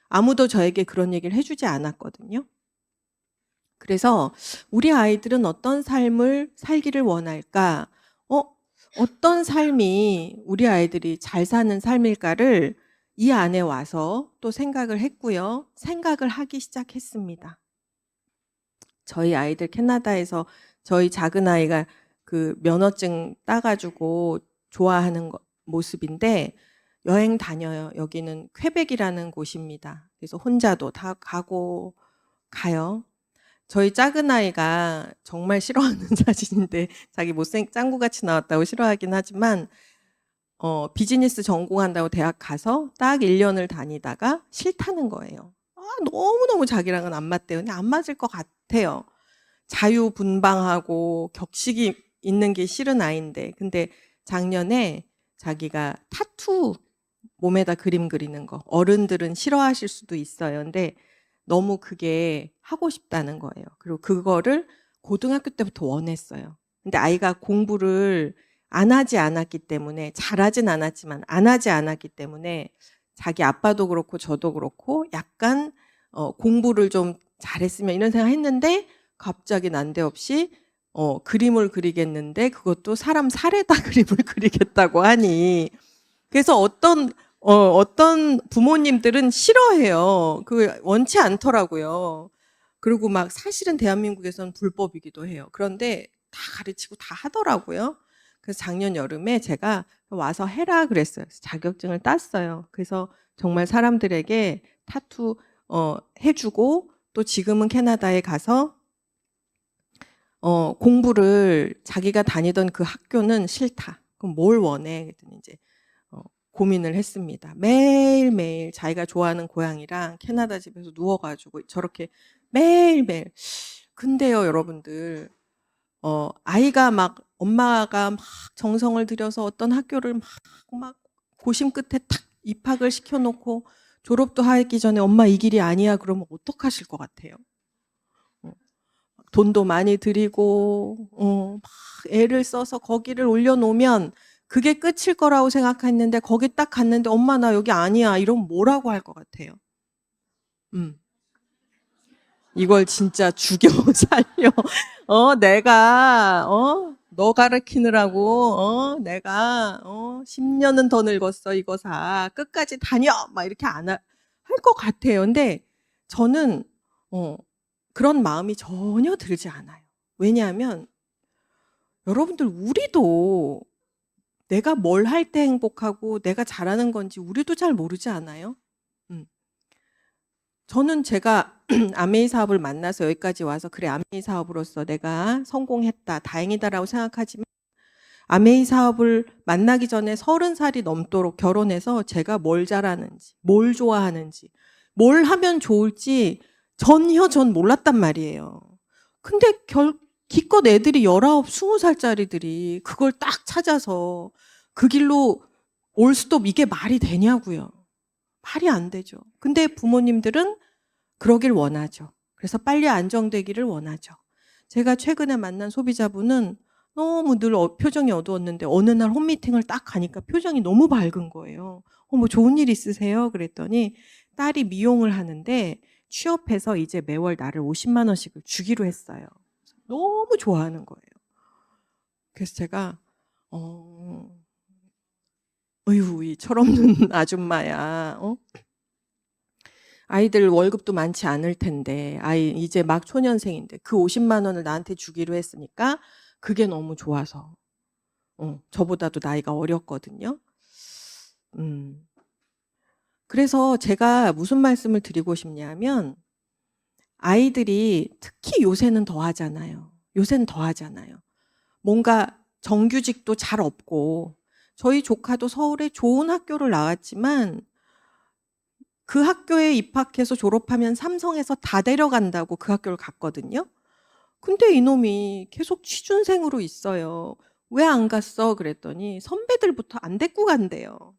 아무도 저에게 그런 얘기를 해주지 않았거든요. 그래서 우리 아이들은 어떤 삶을 살기를 원할까? 어떤 삶이 우리 아이들이 잘 사는 삶일까를 이 안에 와서 또 생각을 했고요. 생각을 하기 시작했습니다. 저희 아이들 캐나다에서 저희 작은 아이가 그 면허증 따가지고 좋아하는 모습인데 여행 다녀요. 여기는 퀘벡이라는 곳입니다. 그래서 혼자도 다 가요. 저희 작은 아이가 정말 싫어하는 사진인데 자기 짱구같이 나왔다고 싫어하긴 하지만 비즈니스 전공한다고 대학 가서 딱 1년을 다니다가 싫다는 거예요. 너무너무 자기랑은 안 맞대요. 근데 안 맞을 것 같아요. 자유분방하고 격식이 있는 게 싫은 아이인데. 근데 작년에 자기가 타투 몸에다 그림 그리는 거. 어른들은 싫어하실 수도 있어요. 근데 너무 그게 하고 싶다는 거예요. 그리고 그거를 고등학교 때부터 원했어요. 근데 아이가 공부를 안 하지 않았기 때문에 잘하진 않았지만 안 하지 않았기 때문에 자기 아빠도 그렇고 저도 그렇고 약간 공부를 좀 잘했으면 이런 생각 했는데 갑자기 난데없이 그림을 그리겠는데 그것도 사람 살에다 그림을 그리겠다고 하니 그래서 어떤 부모님들은 싫어해요. 그 원치 않더라고요. 그리고 막 사실은 대한민국에서는 불법이기도 해요. 그런데 다 가르치고 다 하더라고요. 그래서 작년 여름에 제가 와서 해라 그랬어요. 그래서 자격증을 땄어요. 그래서 정말 사람들에게 타투 해주고 또 지금은 캐나다에 가서 공부를 자기가 다니던 그 학교는 싫다. 그럼 뭘 원해? 그랬더니 이제 고민을 했습니다. 매일매일 자기가 좋아하는 고양이랑 캐나다 집에서 누워가지고 저렇게 매일매일. 근데요, 여러분들, 아이가 막, 엄마가 막 정성을 들여서 어떤 학교를 막 고심 끝에 탁 입학을 시켜놓고 졸업도 하기 전에 엄마 이 길이 아니야. 그러면 어떡하실 것 같아요? 돈도 많이 들이고, 막 애를 써서 거기를 올려놓으면 그게 끝일 거라고 생각했는데 거기 딱 갔는데 엄마 나 여기 아니야. 이러면 뭐라고 할 것 같아요? 이걸 진짜 죽여 살려. 내가, 너 가르치느라고, 내가, 10년은 더 늙었어, 이거 사. 끝까지 다녀! 막 이렇게 할 것 같아요. 근데 저는, 그런 마음이 전혀 들지 않아요. 왜냐하면, 여러분들, 우리도 내가 뭘 할 때 행복하고 내가 잘하는 건지 우리도 잘 모르지 않아요? 음. 저는 제가 아메이 사업을 만나서 여기까지 와서 그래 아메이 사업으로서 내가 성공했다 다행이다라고 생각하지만 아메이 사업을 만나기 전에 30살이 넘도록 결혼해서 제가 뭘 잘하는지 뭘 좋아하는지 뭘 하면 좋을지 전혀 전 몰랐단 말이에요. 근데 기껏 애들이 19, 20살짜리들이 그걸 딱 찾아서 그 길로 올 스톱 이게 말이 되냐고요. 말이 안 되죠. 근데 부모님들은 그러길 원하죠. 그래서 빨리 안정되기를 원하죠. 제가 최근에 만난 소비자분은 너무 늘 표정이 어두웠는데 어느 날 홈미팅을 딱 가니까 표정이 너무 밝은 거예요. 뭐 좋은 일 있으세요? 그랬더니 딸이 미용을 하는데 취업해서 이제 매월 나를 50만 원씩을 주기로 했어요. 너무 좋아하는 거예요. 그래서 제가 어휴 이 철없는 아줌마야. 아이들 월급도 많지 않을 텐데 아이 이제 막 초년생인데 그 50만 원을 나한테 주기로 했으니까 그게 너무 좋아서 저보다도 나이가 어렸거든요. 그래서 제가 무슨 말씀을 드리고 싶냐면 아이들이 특히 요새는 더 하잖아요. 요새는 더 하잖아요. 뭔가 정규직도 잘 없고 저희 조카도 서울에 좋은 학교를 나왔지만 그 학교에 입학해서 졸업하면 삼성에서 다 데려간다고 그 학교를 갔거든요. 근데 이놈이 계속 취준생으로 있어요. 왜 안 갔어? 그랬더니 선배들부터 안 데리고 간대요.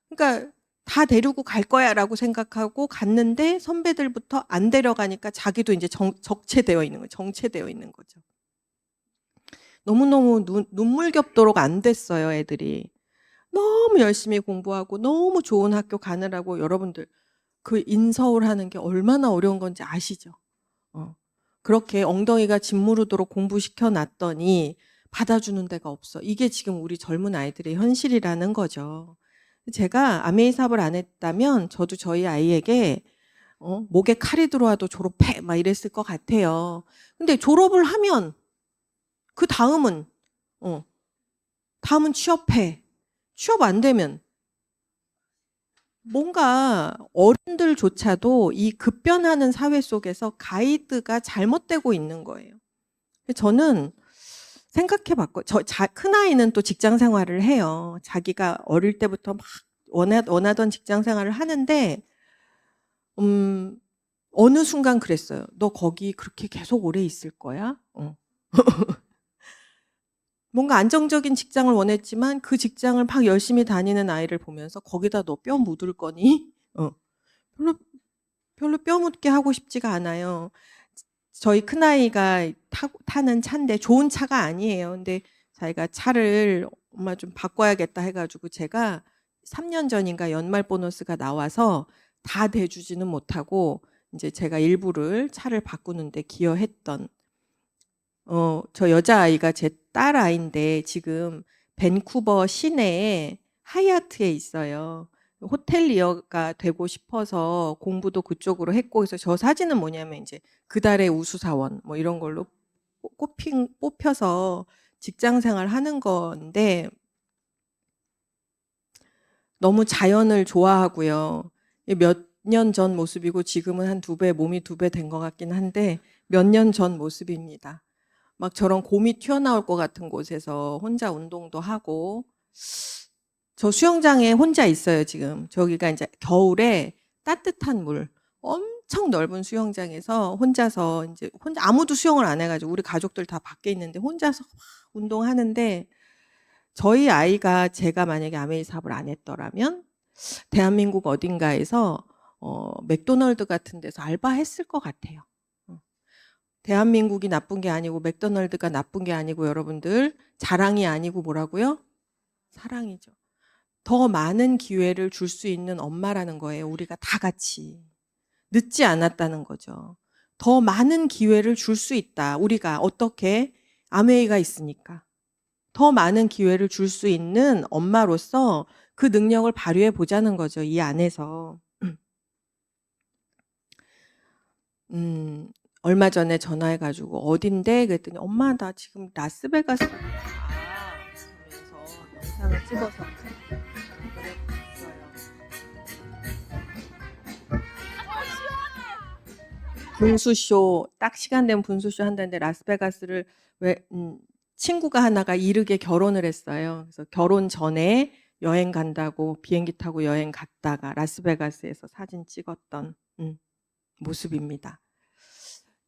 그러니까 다 데리고 갈 거야라고 생각하고 갔는데 선배들부터 안 데려가니까 자기도 이제 적체되어 있는 거예요. 정체되어 있는 거죠. 너무너무 눈물겹도록 안 됐어요, 애들이. 너무 열심히 공부하고 너무 좋은 학교 가느라고 여러분들 그 인서울 하는 게 얼마나 어려운 건지 아시죠? 그렇게 엉덩이가 짓무르도록 공부시켜 놨더니 받아주는 데가 없어. 이게 지금 우리 젊은 아이들의 현실이라는 거죠. 제가 아메이 사업을 안 했다면 저도 저희 아이에게 목에 칼이 들어와도 졸업해 막 이랬을 것 같아요. 근데 졸업을 하면 그 다음은 다음은 취업해. 취업 안 되면 뭔가 어른들조차도 이 급변하는 사회 속에서 가이드가 잘못되고 있는 거예요. 저는 생각해 봤고, 큰아이는 또 직장 생활을 해요. 자기가 어릴 때부터 막 원하던 직장 생활을 하는데, 어느 순간 그랬어요. 너 거기 그렇게 계속 오래 있을 거야? 뭔가 안정적인 직장을 원했지만 그 직장을 막 열심히 다니는 아이를 보면서 거기다 너 뼈 묻을 거니? 별로 뼈 묻게 하고 싶지가 않아요. 저희 큰아이가 타는 차인데 좋은 차가 아니에요. 근데 자기가 차를 엄마 좀 바꿔야겠다 해가지고 제가 3년 전인가 연말 보너스가 나와서 다 대주지는 못하고 이제 제가 일부를 차를 바꾸는데 기여했던 저 여자아이가 제 딸아이인데 지금 밴쿠버 시내에 하얏트에 있어요. 호텔리어가 되고 싶어서 공부도 그쪽으로 했고, 그래서 저 사진은 뭐냐면 이제 그달의 우수사원 뭐 이런 걸로 뽑혀서 직장 생활 하는 건데, 너무 자연을 좋아하고요. 몇 년 전 모습이고 지금은 한 2배, 몸이 2배 된 것 같긴 한데 몇 년 전 모습입니다. 막 저런 곰이 튀어나올 것 같은 곳에서 혼자 운동도 하고, 저 수영장에 혼자 있어요, 지금. 저기가 이제 겨울에 따뜻한 물, 엄청 넓은 수영장에서 혼자서 이제 혼자 아무도 수영을 안 해가지고 우리 가족들 다 밖에 있는데 혼자서 막 운동하는데, 저희 아이가 제가 만약에 아메이 사업을 안 했더라면 대한민국 어딘가에서 맥도널드 같은 데서 알바했을 것 같아요. 대한민국이 나쁜 게 아니고 맥도날드가 나쁜 게 아니고 여러분들 자랑이 아니고 뭐라고요? 사랑이죠. 더 많은 기회를 줄 수 있는 엄마라는 거예요. 우리가 다 같이. 늦지 않았다는 거죠. 더 많은 기회를 줄 수 있다. 우리가 어떻게? 아메이가 있으니까. 더 많은 기회를 줄 수 있는 엄마로서 그 능력을 발휘해 보자는 거죠. 이 안에서. 얼마 전에 전화해가지고 어딘데? 그랬더니 엄마 나 지금 라스베가스 하면서 영상을 찍어서 분수쇼 딱 시간 되면 분수쇼 한다는데 라스베가스를 왜 친구가 하나가 이르게 결혼을 했어요. 그래서 결혼 전에 여행 간다고 비행기 타고 여행 갔다가 라스베가스에서 사진 찍었던 모습입니다.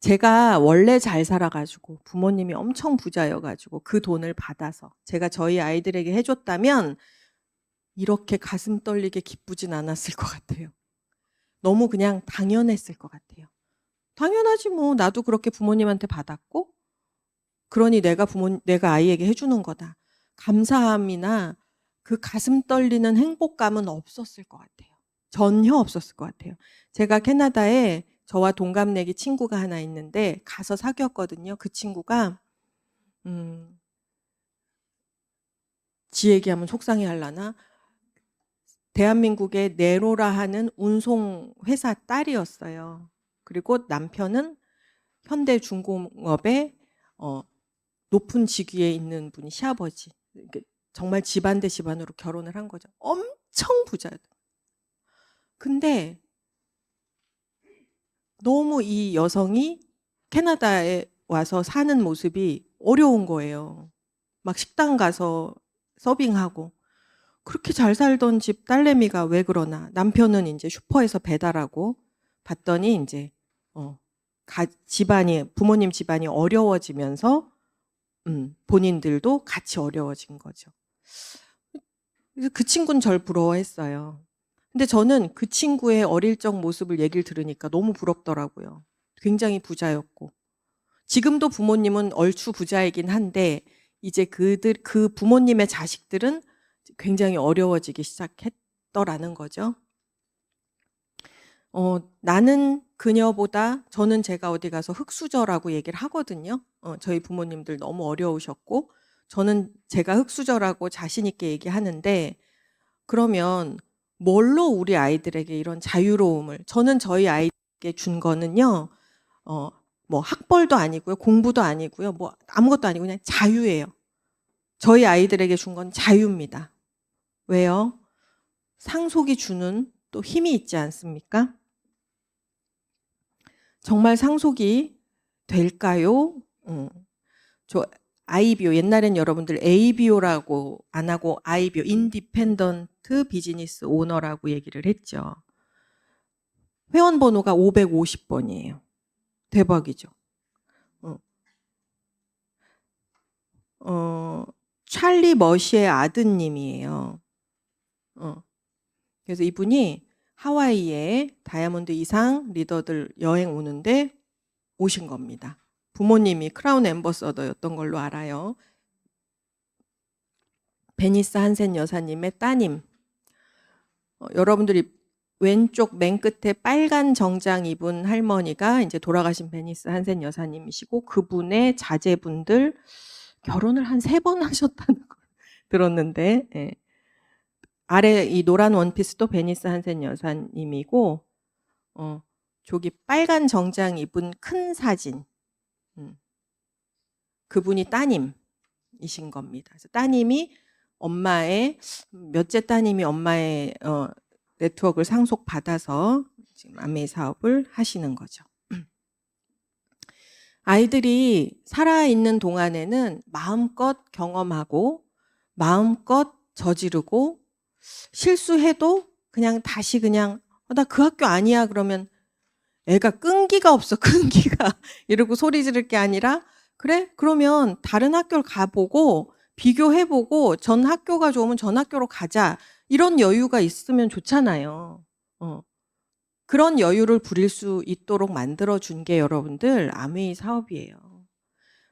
제가 원래 잘 살아가지고 부모님이 엄청 부자여가지고 그 돈을 받아서 제가 저희 아이들에게 해줬다면 이렇게 가슴 떨리게 기쁘진 않았을 것 같아요. 너무 그냥 당연했을 것 같아요. 당연하지 뭐. 나도 그렇게 부모님한테 받았고 그러니 내가 아이에게 해주는 거다. 감사함이나 그 가슴 떨리는 행복감은 없었을 것 같아요. 전혀 없었을 것 같아요. 제가 캐나다에 저와 동갑내기 친구가 하나 있는데 가서 사귀었거든요. 그 친구가 지 얘기하면 속상해 하려나? 대한민국의 네로라 하는 운송 회사 딸이었어요. 그리고 남편은 현대중공업의 높은 직위에 있는 분이 시아버지. 정말 집안 대 집안으로 결혼을 한 거죠. 엄청 부자였어요. 근데 너무 이 여성이 캐나다에 와서 사는 모습이 어려운 거예요. 막 식당 가서 서빙하고. 그렇게 잘 살던 집 딸내미가 왜 그러나. 남편은 이제 슈퍼에서 배달하고 봤더니 이제 부모님 집안이 어려워지면서 본인들도 같이 어려워진 거죠. 그래서 그 친구는 절 부러워했어요. 근데 저는 그 친구의 어릴 적 모습을 얘기를 들으니까 너무 부럽더라고요. 굉장히 부자였고. 지금도 부모님은 얼추 부자이긴 한데 이제 그 부모님의 자식들은 굉장히 어려워지기 시작했더라는 거죠. 나는 그녀보다 저는 제가 어디 가서 흙수저라고 얘기를 하거든요. 저희 부모님들 너무 어려우셨고 저는 제가 흙수저라고 자신 있게 얘기하는데 그러면 뭘로 우리 아이들에게 이런 자유로움을 저는 저희 아이에게 준 거는요. 뭐 학벌도 아니고요. 공부도 아니고요. 뭐 아무것도 아니고 그냥 자유예요. 저희 아이들에게 준 건 자유입니다. 왜요? 상속이 주는 또 힘이 있지 않습니까? 정말 상속이 될까요? 저 IBO 옛날엔 여러분들 ABO라고 안 하고 IBO 인디펜던트 비즈니스 오너라고 얘기를 했죠. 회원 번호가 550번이에요. 대박이죠. 찰리 머시의 아드님이에요. 그래서 이분이 하와이에 다이아몬드 이상 리더들 여행 오는데 오신 겁니다. 부모님이 크라운 앰버서더였던 걸로 알아요. 베니스 한센 여사님의 따님. 여러분들이 왼쪽 맨 끝에 빨간 정장 입은 할머니가 이제 돌아가신 베니스 한센 여사님이시고 그분의 자제분들 결혼을 한 3번 하셨다는 걸 들었는데 예. 아래 이 노란 원피스도 베니스 한센 여사님이고 저기 빨간 정장 입은 큰 사진 그분이 따님이신 겁니다. 그래서 따님이 엄마의 몇째 따님이 엄마의 네트워크를 상속받아서 지금 아메이 사업을 하시는 거죠. 아이들이 살아있는 동안에는 마음껏 경험하고 마음껏 저지르고 실수해도 그냥 다시 그냥 나 그 학교 아니야 그러면 애가 끈기가 없어 끈기가 이러고 소리 지를 게 아니라 그래 그러면 다른 학교를 가보고 비교해보고 전 학교가 좋으면 전 학교로 가자 이런 여유가 있으면 좋잖아요. 그런 여유를 부릴 수 있도록 만들어준 게 여러분들 아메이 사업이에요.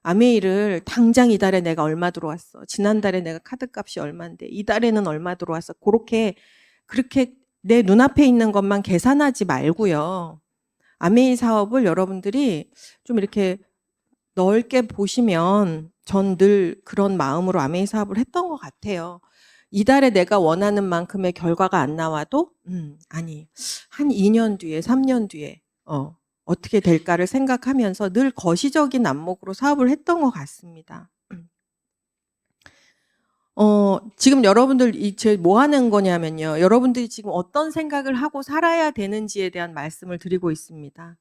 아메이를 당장 이달에 내가 얼마 들어왔어. 지난달에 내가 카드값이 얼마인데 이달에는 얼마 들어왔어. 그렇게 내 눈앞에 있는 것만 계산하지 말고요. 아메이 사업을 여러분들이 좀 이렇게 넓게 보시면 전 늘 그런 마음으로 아메이 사업을 했던 것 같아요. 이달에 내가 원하는 만큼의 결과가 안 나와도 아니 한 2년 뒤에 3년 뒤에 어떻게 될까를 생각하면서 늘 거시적인 안목으로 사업을 했던 것 같습니다. 지금 여러분들 이제 뭐 하는 거냐면요. 여러분들이 지금 어떤 생각을 하고 살아야 되는지에 대한 말씀을 드리고 있습니다.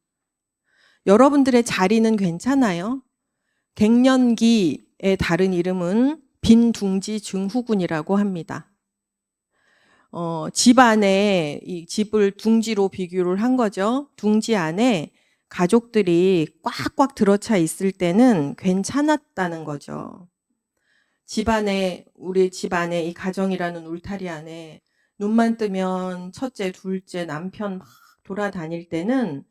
여러분들의 자리는 괜찮아요. 갱년기의 다른 이름은 빈둥지 증후군이라고 합니다. 집 안에 이 집을 둥지로 비교를 한 거죠. 둥지 안에 가족들이 꽉꽉 들어차 있을 때는 괜찮았다는 거죠. 우리 집 안에 이 가정이라는 울타리 안에 눈만 뜨면 첫째, 둘째, 남편 막 돌아다닐 때는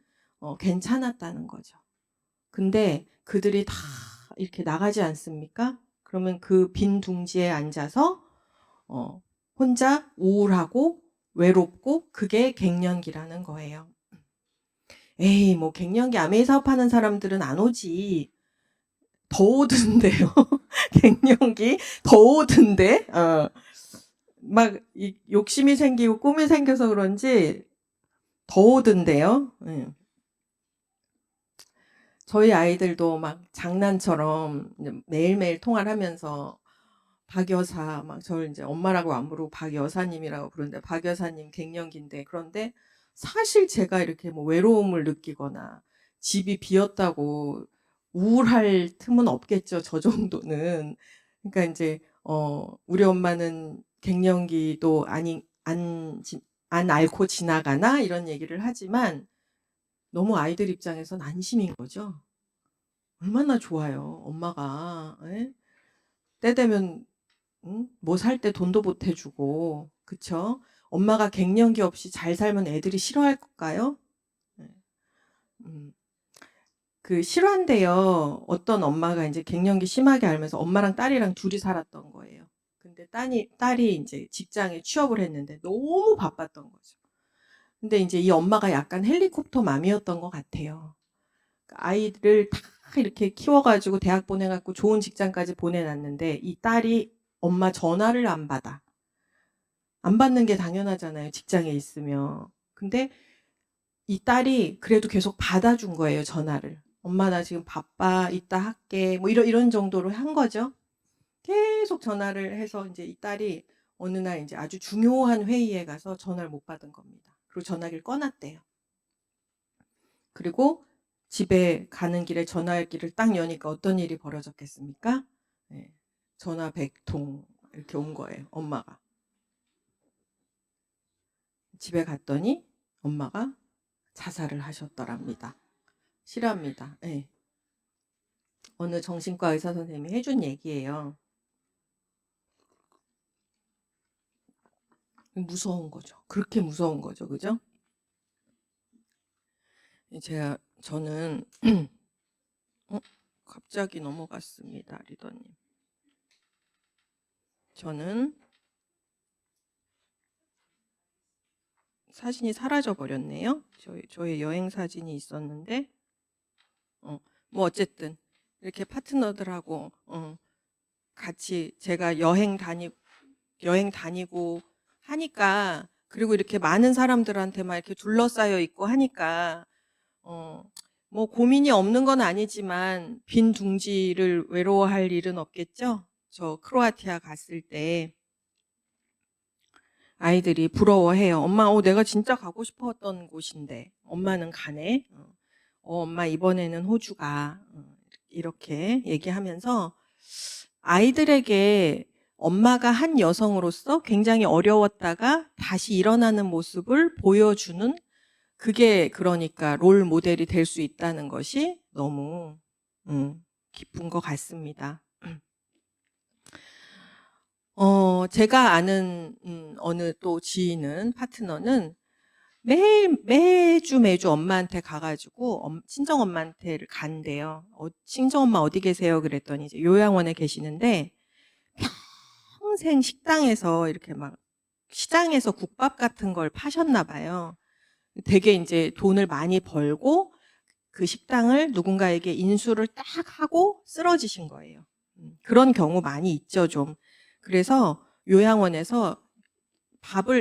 괜찮았다는 거죠. 근데 그들이 다 이렇게 나가지 않습니까? 그러면 그 빈 둥지에 앉아서 혼자 우울하고 외롭고 그게 갱년기라는 거예요. 에이, 뭐 갱년기 아메이 사업하는 사람들은 안 오지. 더 오던데요. 갱년기 더 오던데. 막 욕심이 생기고 꿈이 생겨서 그런지 더 오던데요. 저희 아이들도 막 장난처럼 매일매일 통화를 하면서 박 여사 막 저를 이제 엄마라고 안 부르고 박 여사님이라고 부르는데 박 여사님 갱년기인데 그런데 사실 제가 이렇게 뭐 외로움을 느끼거나 집이 비었다고 우울할 틈은 없겠죠. 저 정도는. 그러니까 이제 우리 엄마는 갱년기도 안 앓고 지나가나 이런 얘기를 하지만 너무 아이들 입장에선 안심인 거죠. 얼마나 좋아요. 엄마가 때 되면 뭐 살 때 돈도 보태주고 그쵸? 엄마가 갱년기 없이 잘 살면 애들이 싫어할 걸까요? 네. 그 싫어한대요. 어떤 엄마가 이제 갱년기 심하게 앓면서 엄마랑 딸이랑 둘이 살았던 거예요. 근데 딸이 이제 직장에 취업을 했는데 너무 바빴던 거죠. 근데 이제 이 엄마가 약간 헬리콥터 맘이었던 것 같아요. 아이를 다 이렇게 키워가지고 대학 보내갖고 좋은 직장까지 보내놨는데 이 딸이 엄마 전화를 안 받아. 안 받는 게 당연하잖아요. 직장에 있으면. 근데 이 딸이 그래도 계속 받아준 거예요. 전화를. 엄마 나 지금 바빠. 이따 할게. 뭐 이런 정도로 한 거죠. 계속 전화를 해서 이제 이 딸이 어느 날 이제 아주 중요한 회의에 가서 전화를 못 받은 겁니다. 그리고 전화기를 꺼놨대요. 그리고 집에 가는 길에 전화기를 딱 여니까 어떤 일이 벌어졌겠습니까? 네, 전화 100통 이렇게 온 거예요. 엄마가. 집에 갔더니 엄마가 자살을 하셨더랍니다. 실합니다. 네. 어느 정신과 의사 선생님이 해준 얘기예요. 무서운 거죠. 그렇게 무서운 거죠. 그죠? 저는 갑자기 넘어갔습니다. 리더님. 저는 사진이 사라져 버렸네요. 저의 여행 사진이 있었는데, 뭐 어쨌든 이렇게 파트너들하고 같이 제가 여행 다니고 하니까, 그리고 이렇게 많은 사람들한테만 이렇게 둘러싸여 있고 하니까 뭐 고민이 없는 건 아니지만 빈 둥지를 외로워할 일은 없겠죠. 저 크로아티아 갔을 때 아이들이 부러워해요. 엄마, 내가 진짜 가고 싶었던 곳인데 엄마는 가네. 엄마 이번에는 호주 가. 이렇게 얘기하면서 아이들에게 엄마가 한 여성으로서 굉장히 어려웠다가 다시 일어나는 모습을 보여주는, 그게 그러니까 롤 모델이 될 수 있다는 것이 너무 기쁜 것 같습니다. 제가 아는 어느 또 지인은, 파트너는 매주 엄마한테 가가지고 친정엄마한테를 간대요. 친정엄마 어디 계세요? 그랬더니 이제 요양원에 계시는데, 평생 식당에서 이렇게 막 시장에서 국밥 같은 걸 파셨나 봐요. 되게 이제 돈을 많이 벌고 그 식당을 누군가에게 인수를 딱 하고 쓰러지신 거예요. 그런 경우 많이 있죠, 좀. 그래서 요양원에서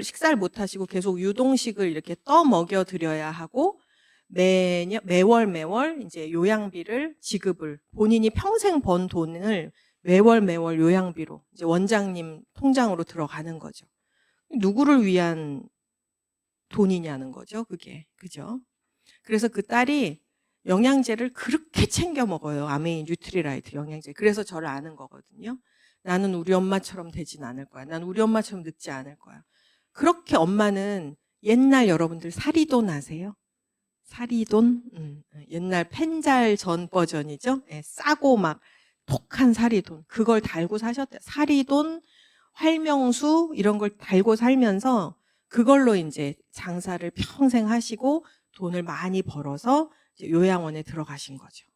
식사를 못 하시고 계속 유동식을 이렇게 먹여 드려야 하고, 매월 이제 요양비를 지급을, 본인이 평생 번 돈을 매월 요양비로 이제 원장님 통장으로 들어가는 거죠. 누구를 위한 돈이냐는 거죠, 그게. 그죠? 그래서 그 딸이 영양제를 그렇게 챙겨 먹어요. 아메인 뉴트리라이트 영양제. 그래서 저를 아는 거거든요. 나는 우리 엄마처럼 되진 않을 거야. 난 우리 엄마처럼 늙지 않을 거야. 그렇게 엄마는 옛날, 여러분들 사리돈 아세요? 사리돈? 옛날 펜잘 전 버전이죠. 예, 싸고 막 독한 사리돈. 그걸 달고 사셨대요. 사리돈, 활명수 이런 걸 달고 살면서 그걸로 이제 장사를 평생 하시고 돈을 많이 벌어서 이제 요양원에 들어가신 거죠.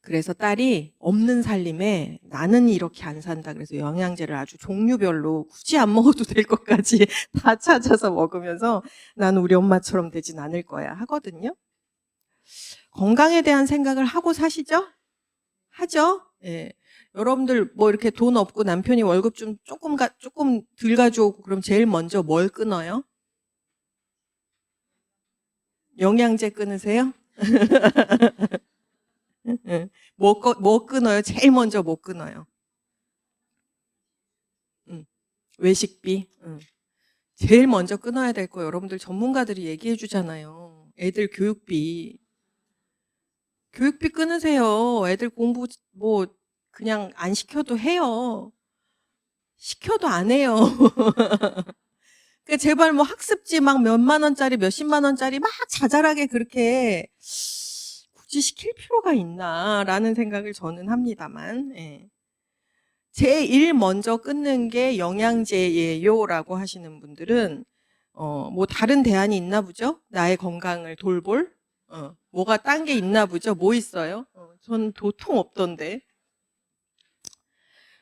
그래서 딸이 없는 살림에 나는 이렇게 안 산다 그래서 영양제를 아주 종류별로 굳이 안 먹어도 될 것까지 다 찾아서 먹으면서 나는 우리 엄마처럼 되진 않을 거야 하거든요. 건강에 대한 생각을 하고 사시죠? 하죠? 예. 여러분들 뭐 이렇게 돈 없고 남편이 월급 좀 조금 덜 가져오고 그럼 제일 먼저 뭘 끊어요? 영양제 끊으세요? 뭐 끊어요? 제일 먼저 뭐 끊어요? 외식비. 제일 먼저 끊어야 될 거 여러분들 전문가들이 얘기해 주잖아요. 애들 교육비 끊으세요. 애들 공부 뭐 그냥 안 시켜도 해요. 시켜도 안 해요. 그러니까 제발 뭐 학습지 막 몇만 원짜리 몇십만 원짜리 막 자잘하게 그렇게 굳이 시킬 필요가 있나라는 생각을 저는 합니다만, 예. 제일 먼저 끊는 게 영양제예요라고 하시는 분들은 뭐 다른 대안이 있나 보죠? 나의 건강을 돌볼? 뭐가 딴 게 있나 보죠? 뭐 있어요? 전 도통 없던데.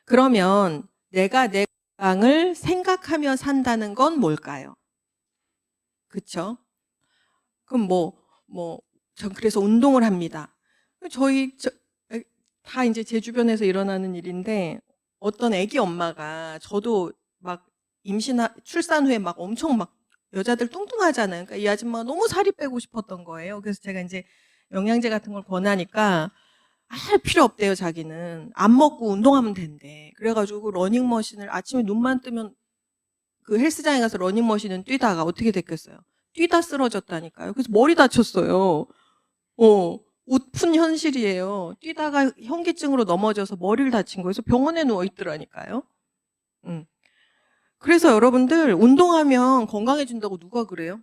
그러면 내가 내 건강을 생각하며 산다는 건 뭘까요? 그쵸? 그럼 전 그래서 운동을 합니다. 다 이제 제 주변에서 일어나는 일인데, 어떤 아기 엄마가, 저도 막 출산 후에 막 엄청 막 여자들 뚱뚱하잖아요. 그러니까 이 아줌마가 너무 살이 빼고 싶었던 거예요. 그래서 제가 이제 영양제 같은 걸 권하니까 필요 없대요, 자기는. 안 먹고 운동하면 된대. 그래가지고 러닝머신을 아침에 눈만 뜨면 그 헬스장에 가서 러닝머신은 뛰다가 어떻게 됐겠어요? 뛰다 쓰러졌다니까요. 그래서 머리 다쳤어요. 웃픈 현실이에요. 뛰다가 현기증으로 넘어져서 머리를 다친 거에서 병원에 누워 있더라니까요. 그래서 여러분들 운동하면 건강해진다고 누가 그래요?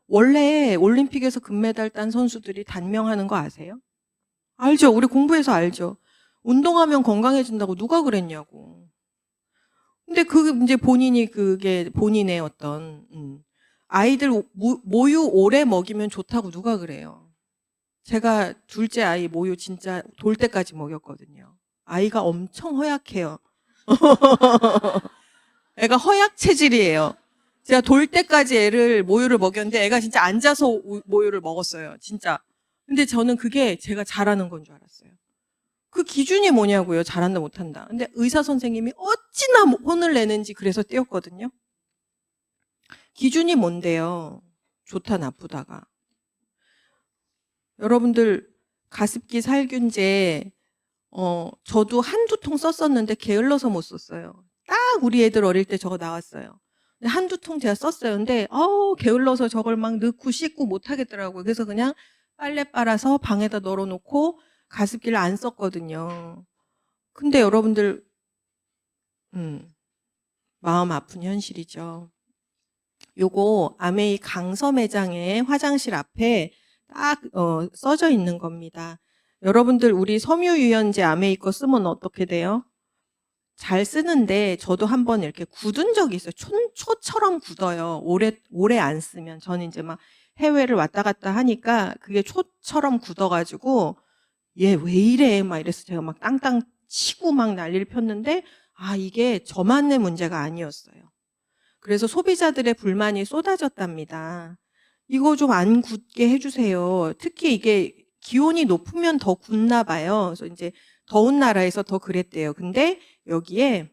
원래 올림픽에서 금메달 딴 선수들이 단명하는 거 아세요? 알죠? 우리 공부해서 알죠? 운동하면 건강해진다고 누가 그랬냐고. 근데 이제 그게 본인의 어떤, 아이들 모유 오래 먹이면 좋다고 누가 그래요? 제가 둘째 아이 모유 진짜 돌 때까지 먹였거든요. 아이가 엄청 허약해요. 애가 허약 체질이에요. 제가 돌 때까지 애를 모유를 먹였는데 애가 진짜 앉아서 모유를 먹었어요. 진짜. 근데 저는 그게 제가 잘하는 건 줄 알았어요. 그 기준이 뭐냐고요. 잘한다 못한다. 근데 의사 선생님이 어찌나 혼을 내는지 그래서 떼었거든요. 기준이 뭔데요. 좋다 나쁘다가. 여러분들 가습기 살균제 저도 한두 통 썼었는데 게을러서 못 썼어요. 딱 우리 애들 어릴 때 저거 나왔어요. 근데 한두 통 제가 썼어요. 근데 게을러서 저걸 막 넣고 씻고 못 하겠더라고요. 그래서 그냥 빨래 빨아서 방에다 널어놓고 가습기를 안 썼거든요. 근데 여러분들 마음 아픈 현실이죠. 요거 아메이 강서 매장의 화장실 앞에 딱 써져 있는 겁니다. 여러분들 우리 섬유유연제 아메이 거 쓰면 어떻게 돼요? 잘 쓰는데 저도 한번 이렇게 굳은 적이 있어요. 초처럼 굳어요. 오래 안 쓰면. 저는 이제 막 해외를 왔다 갔다 하니까 그게 초처럼 굳어가지고 얘 왜 이래? 막 이래서 제가 막 땅땅 치고 막 난리를 폈는데 이게 저만의 문제가 아니었어요. 그래서 소비자들의 불만이 쏟아졌답니다. 이거 좀 안 굳게 해주세요. 특히 이게 기온이 높으면 더 굳나 봐요. 그래서 이제 더운 나라에서 더 그랬대요. 근데 여기에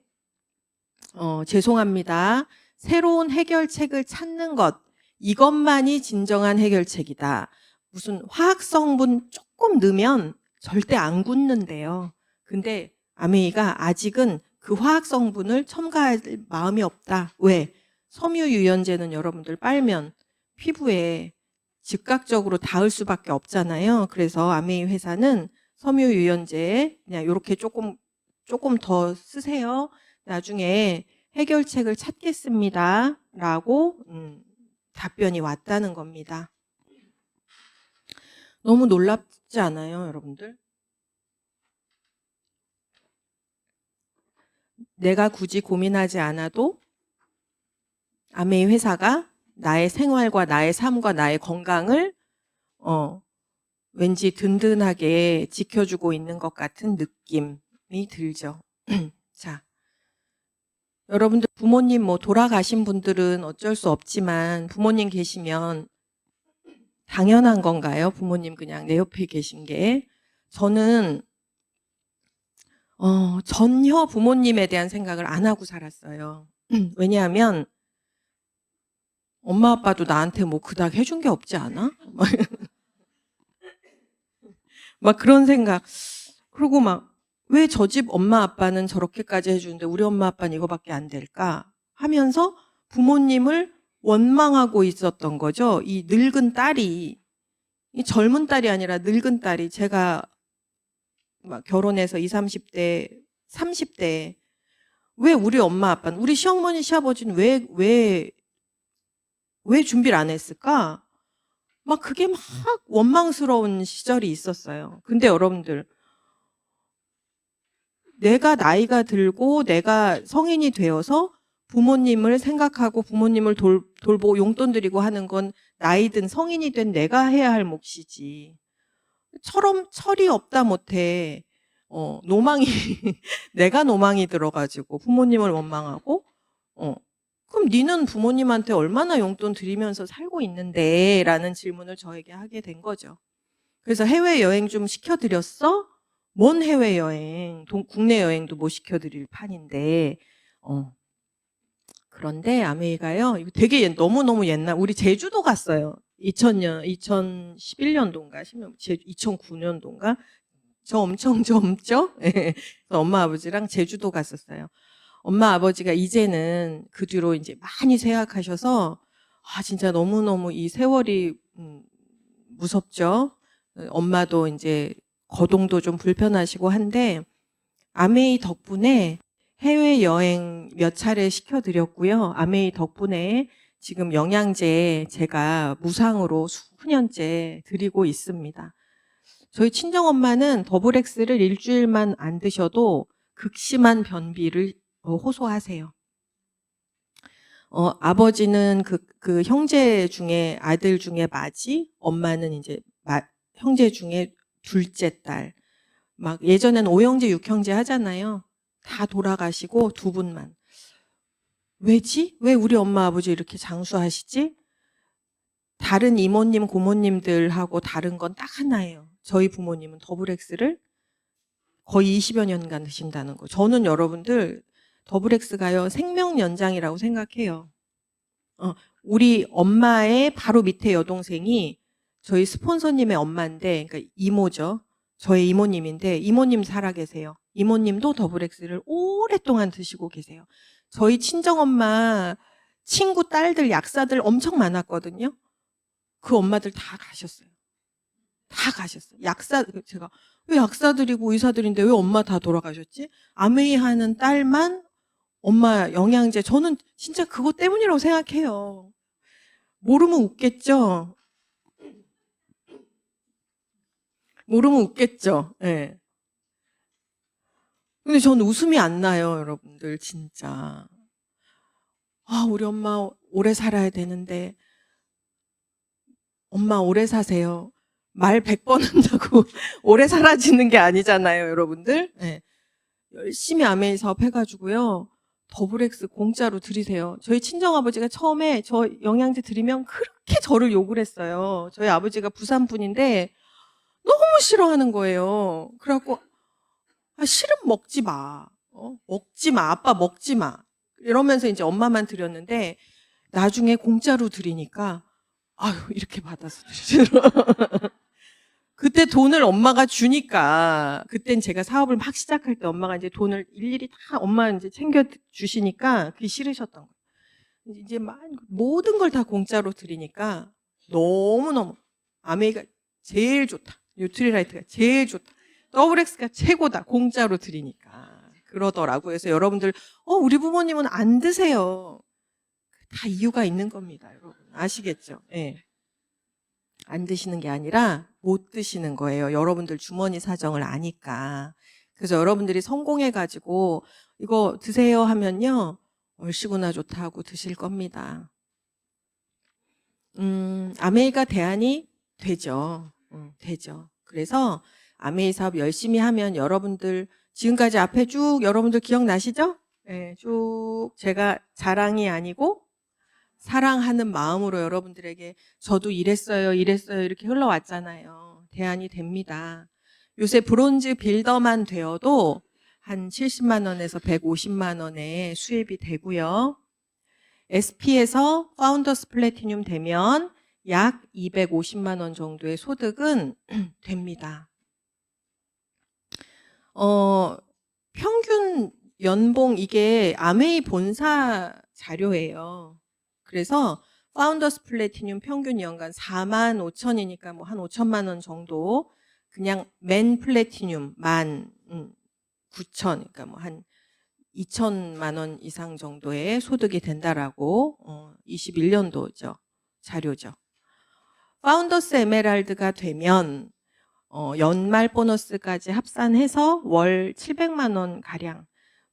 죄송합니다. 새로운 해결책을 찾는 것, 이것만이 진정한 해결책이다. 무슨 화학 성분 조금 넣으면 절대 안 굳는데요. 근데 아메이가 아직은 그 화학 성분을 첨가할 마음이 없다. 왜? 섬유유연제는 여러분들 빨면 피부에 즉각적으로 닿을 수밖에 없잖아요. 그래서 아메이 회사는 섬유유연제 그냥 이렇게 조금 더 쓰세요. 나중에 해결책을 찾겠습니다. 라고 답변이 왔다는 겁니다. 너무 놀랍지 않아요, 여러분들? 내가 굳이 고민하지 않아도 아메이 회사가 나의 생활과 나의 삶과 나의 건강을 왠지 든든하게 지켜주고 있는 것 같은 느낌이 들죠. 자, 여러분들 부모님 돌아가신 분들은 어쩔 수 없지만 부모님 계시면 당연한 건가요? 부모님 그냥 내 옆에 계신 게. 저는 전혀 부모님에 대한 생각을 안 하고 살았어요. 왜냐하면 엄마 아빠도 나한테 그닥 해준 게 없지 않아? 막 그런 생각. 그리고 왜 저 집 엄마 아빠는 저렇게까지 해주는데 우리 엄마 아빠는 이거밖에 안 될까? 하면서 부모님을 원망하고 있었던 거죠. 이 늙은 딸이, 이 젊은 딸이 아니라 늙은 딸이, 제가 결혼해서 20, 30대, 30대, 왜 우리 엄마 아빠는, 우리 시어머니, 시아버지는 왜 준비를 안 했을까? 그게 원망스러운 시절이 있었어요. 근데 여러분들, 내가 나이가 들고 내가 성인이 되어서 부모님을 생각하고 부모님을 돌보고 용돈 드리고 하는 건 나이 든 성인이 된 내가 해야 할 몫이지. 철이 없다 못해 노망이 내가 노망이 들어가지고 부모님을 원망하고 그럼 니는 부모님한테 얼마나 용돈 드리면서 살고 있는데? 라는 질문을 저에게 하게 된 거죠. 그래서 해외여행 좀 시켜드렸어? 뭔 해외여행? 국내 여행도 못 시켜드릴 판인데 그런데 아메이가요. 이거 되게 너무너무 옛날, 우리 제주도 갔어요. 2011년도인가 2009년도인가 저 엄청 젊죠? 예. 엄마 아버지랑 제주도 갔었어요. 엄마 아버지가 이제는 그 뒤로 이제 많이 세약하셔서 진짜 너무너무 이 세월이 무섭죠. 엄마도 이제 거동도 좀 불편하시고 한데 아메이 덕분에 해외여행 몇 차례 시켜드렸고요. 아메이 덕분에 지금 영양제 제가 무상으로 수년째 드리고 있습니다. 저희 친정엄마는 더블엑스를 일주일만 안 드셔도 극심한 변비를 호소하세요. 아버지는 그 형제 중에 아들 중에 맞이, 엄마는 이제 형제 중에 둘째 딸. 예전엔 5형제, 6형제 하잖아요. 다 돌아가시고 두 분만. 왜지? 왜 우리 엄마 아버지 이렇게 장수하시지? 다른 이모님, 고모님들하고 다른 건 딱 하나예요. 저희 부모님은 더블 X를 거의 20여 년간 드신다는 거. 저는 여러분들 더블 X가요 생명 연장이라고 생각해요. 우리 엄마의 바로 밑에 여동생이 저희 스폰서님의 엄마인데, 그러니까 이모죠. 저의 이모님인데, 이모님 살아계세요. 이모님도 더블 X를 오랫동안 드시고 계세요. 저희 친정엄마 친구 딸들 약사들 엄청 많았거든요. 그 엄마들 다 가셨어요. 다 가셨어요. 제가 왜 약사들이고 의사들인데 왜 엄마 다 돌아가셨지? 아메이 하는 딸만 엄마 영양제, 저는 진짜 그것 때문이라고 생각해요. 모르면 웃겠죠? 모르면 웃겠죠? 예. 네. 근데 저는 웃음이 안 나요, 여러분들, 진짜. 우리 엄마 오래 살아야 되는데, 엄마 오래 사세요. 말 100번 한다고 오래 살아지는 게 아니잖아요, 여러분들. 네. 열심히 아메이 사업 해가지고요. 더블 X 공짜로 드리세요. 저희 친정아버지가 처음에 저 영양제 드리면 그렇게 저를 욕을 했어요. 저희 아버지가 부산 분인데 너무 싫어하는 거예요. 그래갖고 싫으면 먹지 마. 먹지 마. 아빠 먹지 마. 이러면서 이제 엄마만 드렸는데 나중에 공짜로 드리니까 아유 이렇게 받아서 드리더라고요. 그때 돈을 엄마가 주니까, 그땐 제가 사업을 막 시작할 때 엄마가 이제 돈을 일일이 다 엄마 이제 챙겨 주시니까 그게 싫으셨던 거예요. 이제 막 모든 걸 다 공짜로 드리니까 너무너무 아메이가 제일 좋다. 뉴트리라이트가 제일 좋다. 더블 X가 최고다. 공짜로 드리니까. 그러더라고요. 그래서 여러분들, 우리 부모님은 안 드세요. 다 이유가 있는 겁니다. 여러분. 아시겠죠? 예. 네. 안 드시는 게 아니라 못 드시는 거예요. 여러분들 주머니 사정을 아니까. 그래서 여러분들이 성공해가지고 이거 드세요 하면요. 얼씨구나 좋다 하고 드실 겁니다. 아메이가 대안이 되죠. 되죠. 그래서 아메이 사업 열심히 하면 여러분들 지금까지 앞에 쭉 여러분들 기억나시죠? 네, 쭉 제가 자랑이 아니고 사랑하는 마음으로 여러분들에게 저도 이랬어요 이렇게 흘러왔잖아요. 대안이 됩니다. 요새 브론즈 빌더만 되어도 한 70만 원에서 150만 원의 수입이 되고요. SP에서 파운더스 플래티늄 되면 약 250만 원 정도의 소득은 됩니다. 평균 연봉, 이게 아메이 본사 자료예요. 그래서 파운더스 플래티늄 평균 연간 4만 5천이니까 뭐 한 5천만 원 정도, 그냥 맨 플래티늄 19,000, 그러니까 뭐 한 2천만 원 이상 정도의 소득이 된다라고 21년도죠. 자료죠. 파운더스 에메랄드가 되면 연말 보너스까지 합산해서 월 700만 원 가량,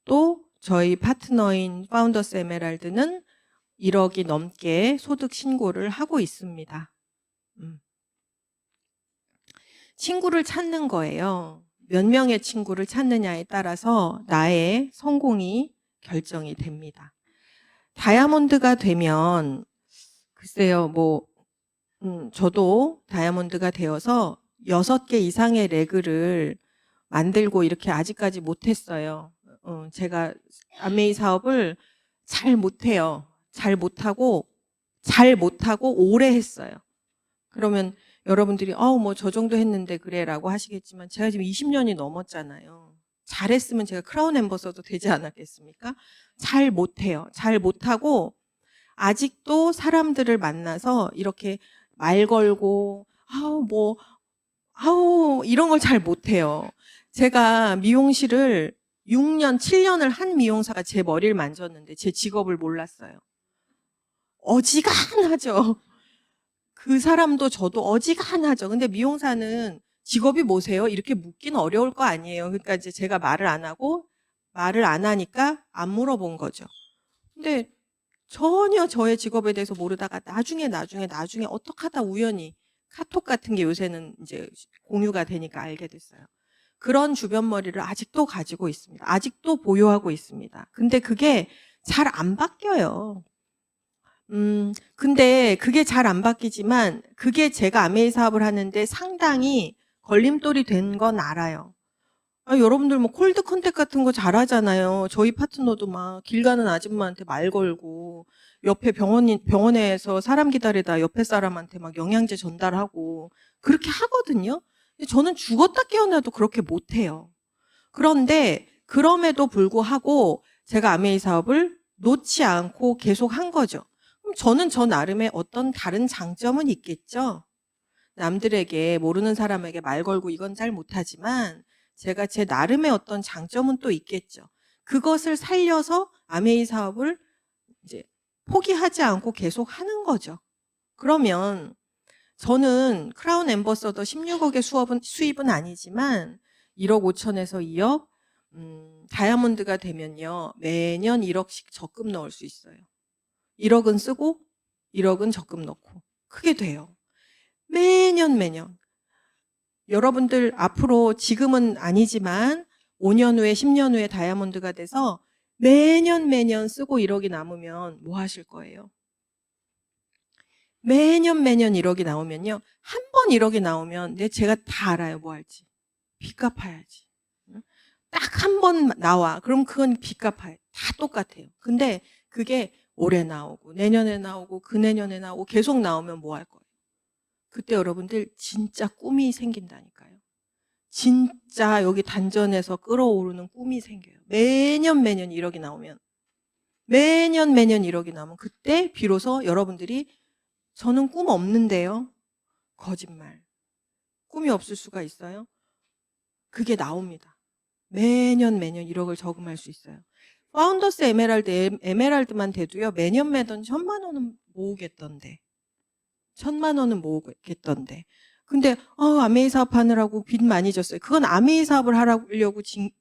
또 저희 파트너인 파운더스 에메랄드는 1억이 넘게 소득 신고를 하고 있습니다. 친구를 찾는 거예요. 몇 명의 친구를 찾느냐에 따라서 나의 성공이 결정이 됩니다. 다이아몬드가 되면 글쎄요, 저도 다이아몬드가 되어서 6개 이상의 레그를 만들고 이렇게 아직까지 못했어요. 제가 아메이 사업을 잘 못해요. 잘 못하고 오래 했어요. 그러면 여러분들이 뭐 저 정도 했는데 그래라고 하시겠지만 제가 지금 20년이 넘었잖아요. 잘했으면 제가 크라운 앰버서더 되지 않았겠습니까? 잘 못해요. 잘 못하고 아직도 사람들을 만나서 이렇게 말 걸고 이런 걸 잘 못해요. 제가 미용실을 6년, 7년을 한 미용사가 제 머리를 만졌는데 제 직업을 몰랐어요. 어지간하죠. 그 사람도 저도 어지간하죠. 근데 미용사는 직업이 뭐세요? 이렇게 묻기는 어려울 거 아니에요. 그러니까 이제 제가 말을 안 하니까 안 물어본 거죠. 근데 전혀 저의 직업에 대해서 모르다가 나중에 어떻게 하다 우연히 카톡 같은 게 요새는 이제 공유가 되니까 알게 됐어요. 그런 주변 머리를 아직도 가지고 있습니다. 아직도 보유하고 있습니다. 근데 그게 잘 안 바뀌어요. 근데 그게 잘 안 바뀌지만 그게 제가 아메이 사업을 하는데 상당히 걸림돌이 된 건 알아요. 여러분들 뭐 콜드 컨택 같은 거 잘하잖아요. 저희 파트너도 막 길 가는 아줌마한테 말 걸고 옆에 병원에서 사람 기다리다 옆에 사람한테 막 영양제 전달하고 그렇게 하거든요. 근데 저는 죽었다 깨어나도 그렇게 못해요. 그런데 그럼에도 불구하고 제가 아메이 사업을 놓지 않고 계속 한 거죠. 그럼 저는 저 나름의 어떤 다른 장점은 있겠죠. 남들에게 모르는 사람에게 말 걸고 이건 잘 못하지만 제가 제 나름의 어떤 장점은 또 있겠죠. 그것을 살려서 아메이 사업을 이제 포기하지 않고 계속 하는 거죠. 그러면 저는 크라운 앰버서더 16억의 수입은 아니지만 1억 5천에서 2억, 다이아몬드가 되면요. 매년 1억씩 적금 넣을 수 있어요. 1억은 쓰고 1억은 적금 넣고. 크게 돼요. 매년. 여러분들 앞으로 지금은 아니지만 5년 후에 10년 후에 다이아몬드가 돼서 매년 쓰고 1억이 남으면 뭐 하실 거예요? 매년 1억이 나오면요. 한 번 1억이 나오면 제가 다 알아요. 뭐 할지. 빚 갚아야지. 딱 한 번 나와. 그럼 그건 빚 갚아요. 다 똑같아요. 근데 그게 올해 나오고 내년에 나오고 그내년에 나오고 계속 나오면 뭐 할 거예요? 그때 여러분들 진짜 꿈이 생긴다니까요. 진짜 여기 단전에서 끌어오르는 꿈이 생겨요. 매년 1억이 나오면. 매년 1억이 나오면 그때 비로소 여러분들이 저는 꿈 없는데요. 거짓말. 꿈이 없을 수가 있어요? 그게 나옵니다. 매년 1억을 저금할 수 있어요. 파운더스 에메랄드만 돼도요. 매년 1,000만 원은 모으겠던데. 1,000만 원은 모으겠던데. 근데 아메이 사업 하느라고 빚 많이 졌어요. 그건 아메이 사업을 하려고 진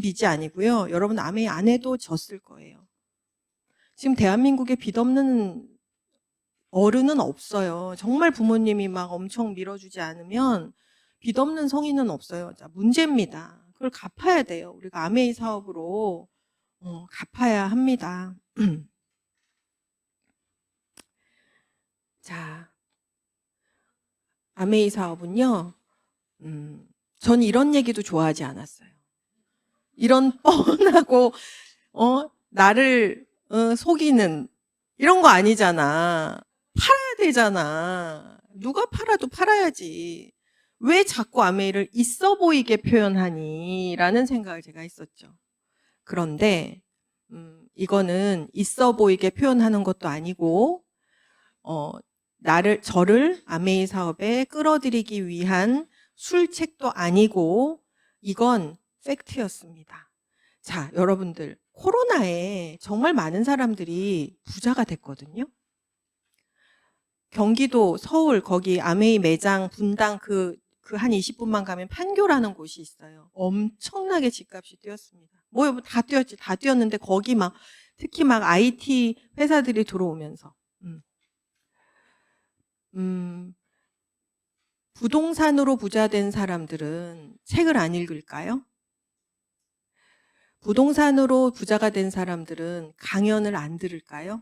빚이 아니고요. 여러분 아메이 안 해도 졌을 거예요. 지금 대한민국에 빚 없는 어른은 없어요. 정말 부모님이 막 엄청 밀어주지 않으면 빚 없는 성인은 없어요. 자, 문제입니다. 그걸 갚아야 돼요. 우리가 아메이 사업으로 갚아야 합니다. 자, 아메이 사업은요. 전 이런 얘기도 좋아하지 않았어요. 이런 뻔하고 나를 속이는 이런 거 아니잖아. 팔아야 되잖아. 누가 팔아도 팔아야지. 왜 자꾸 아메이를 있어 보이게 표현하니? 라는 생각을 제가 했었죠. 그런데 이거는 있어 보이게 표현하는 것도 아니고 저를 아메이 사업에 끌어들이기 위한 술책도 아니고 이건 팩트였습니다. 자, 여러분들 코로나에 정말 많은 사람들이 부자가 됐거든요. 경기도 서울 거기 아메이 매장 분당 그 한 20분만 가면 판교라는 곳이 있어요. 엄청나게 집값이 뛰었습니다. 뭐 다 뛰었지. 다 뛰었는데 거기 막 특히 막 IT 회사들이 들어오면서 부동산으로 부자 된 사람들은 책을 안 읽을까요? 부동산으로 부자가 된 사람들은 강연을 안 들을까요?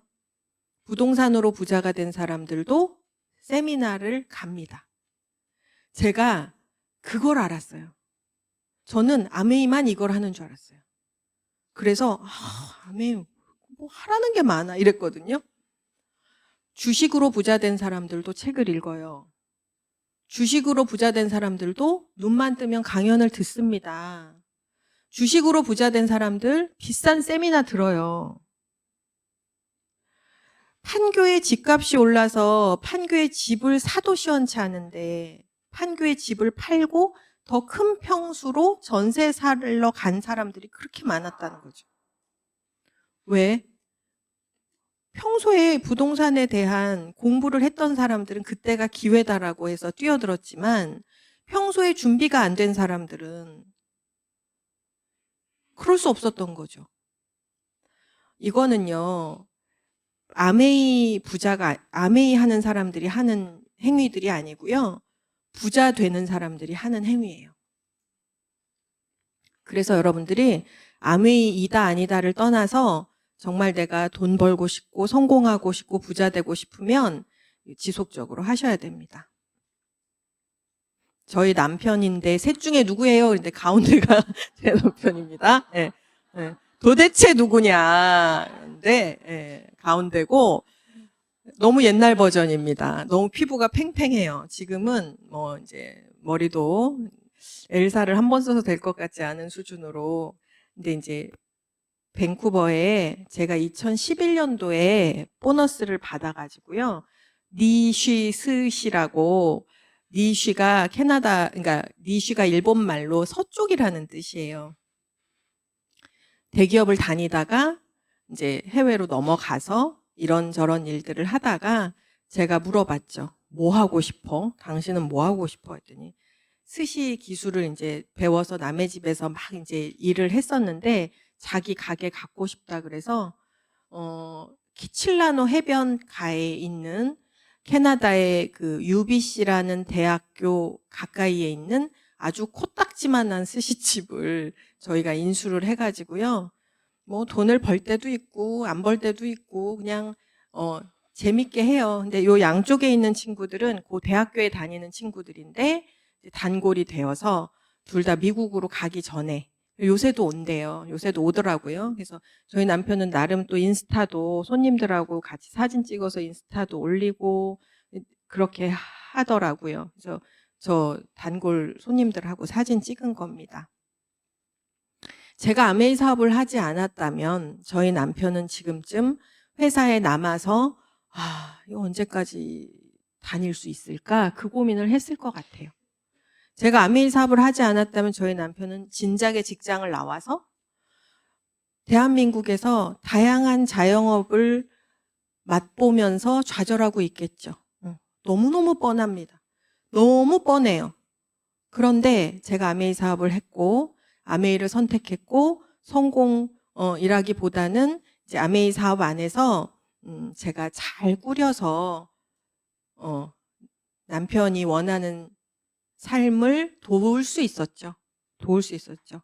부동산으로 부자가 된 사람들도 세미나를 갑니다. 제가 그걸 알았어요. 저는 아메이만 이걸 하는 줄 알았어요. 그래서 아메이 뭐 하라는 게 많아 이랬거든요. 주식으로 부자 된 사람들도 책을 읽어요. 주식으로 부자 된 사람들도 눈만 뜨면 강연을 듣습니다. 주식으로 부자 된 사람들 비싼 세미나 들어요. 판교에 집값이 올라서 판교에 집을 사도 시원치 않은데 판교에 집을 팔고 더 큰 평수로 전세 살러 간 사람들이 그렇게 많았다는 거죠. 왜? 평소에 부동산에 대한 공부를 했던 사람들은 그때가 기회다라고 해서 뛰어들었지만 평소에 준비가 안 된 사람들은 그럴 수 없었던 거죠. 이거는요. 아메이 하는 사람들이 하는 행위들이 아니고요. 부자 되는 사람들이 하는 행위예요. 그래서 여러분들이 아메이이다 아니다를 떠나서 정말 내가 돈 벌고 싶고 성공하고 싶고 부자 되고 싶으면 지속적으로 하셔야 됩니다. 저희 남편인데 셋 중에 누구예요? 근데 가운데가 제 남편입니다. 예, 예. 도대체 누구냐? 근데 예, 가운데고 너무 옛날 버전입니다. 너무 피부가 팽팽해요. 지금은 뭐 이제 머리도 엘사를 한 번 써서 될 것 같지 않은 수준으로. 근데 이제 밴쿠버에 제가 2011년도에 보너스를 받아가지고요. 니쉬 스시라고, 니쉬가 캐나다, 그러니까 니쉬가 일본 말로 서쪽이라는 뜻이에요. 대기업을 다니다가 이제 해외로 넘어가서 이런저런 일들을 하다가 제가 물어봤죠. 뭐 하고 싶어? 당신은 뭐 하고 싶어? 했더니 스시 기술을 이제 배워서 남의 집에서 막 이제 일을 했었는데 자기 가게 갖고 싶다 그래서 키칠라노 해변가에 있는 캐나다의 그 UBC라는 대학교 가까이에 있는 아주 코딱지만한 스시집을 저희가 인수를 해가지고요. 뭐 돈을 벌 때도 있고 안 벌 때도 있고 그냥 재밌게 해요. 근데 요 양쪽에 있는 친구들은 그 대학교에 다니는 친구들인데 단골이 되어서 둘 다 미국으로 가기 전에 요새도 온대요. 요새도 오더라고요. 그래서 저희 남편은 나름 또 인스타도 손님들하고 같이 사진 찍어서 인스타도 올리고 그렇게 하더라고요. 그래서 저 단골 손님들하고 사진 찍은 겁니다. 제가 아메이 사업을 하지 않았다면 저희 남편은 지금쯤 회사에 남아서 이거 언제까지 다닐 수 있을까? 그 고민을 했을 것 같아요. 제가 아메이 사업을 하지 않았다면 저희 남편은 진작에 직장을 나와서 대한민국에서 다양한 자영업을 맛보면서 좌절하고 있겠죠. 너무너무 뻔합니다. 너무 뻔해요. 그런데 제가 아메이 사업을 했고 아메이를 선택했고 성공이라기보다는 이제 아메이 사업 안에서 제가 잘 꾸려서 남편이 원하는 삶을 도울 수 있었죠. 도울 수 있었죠.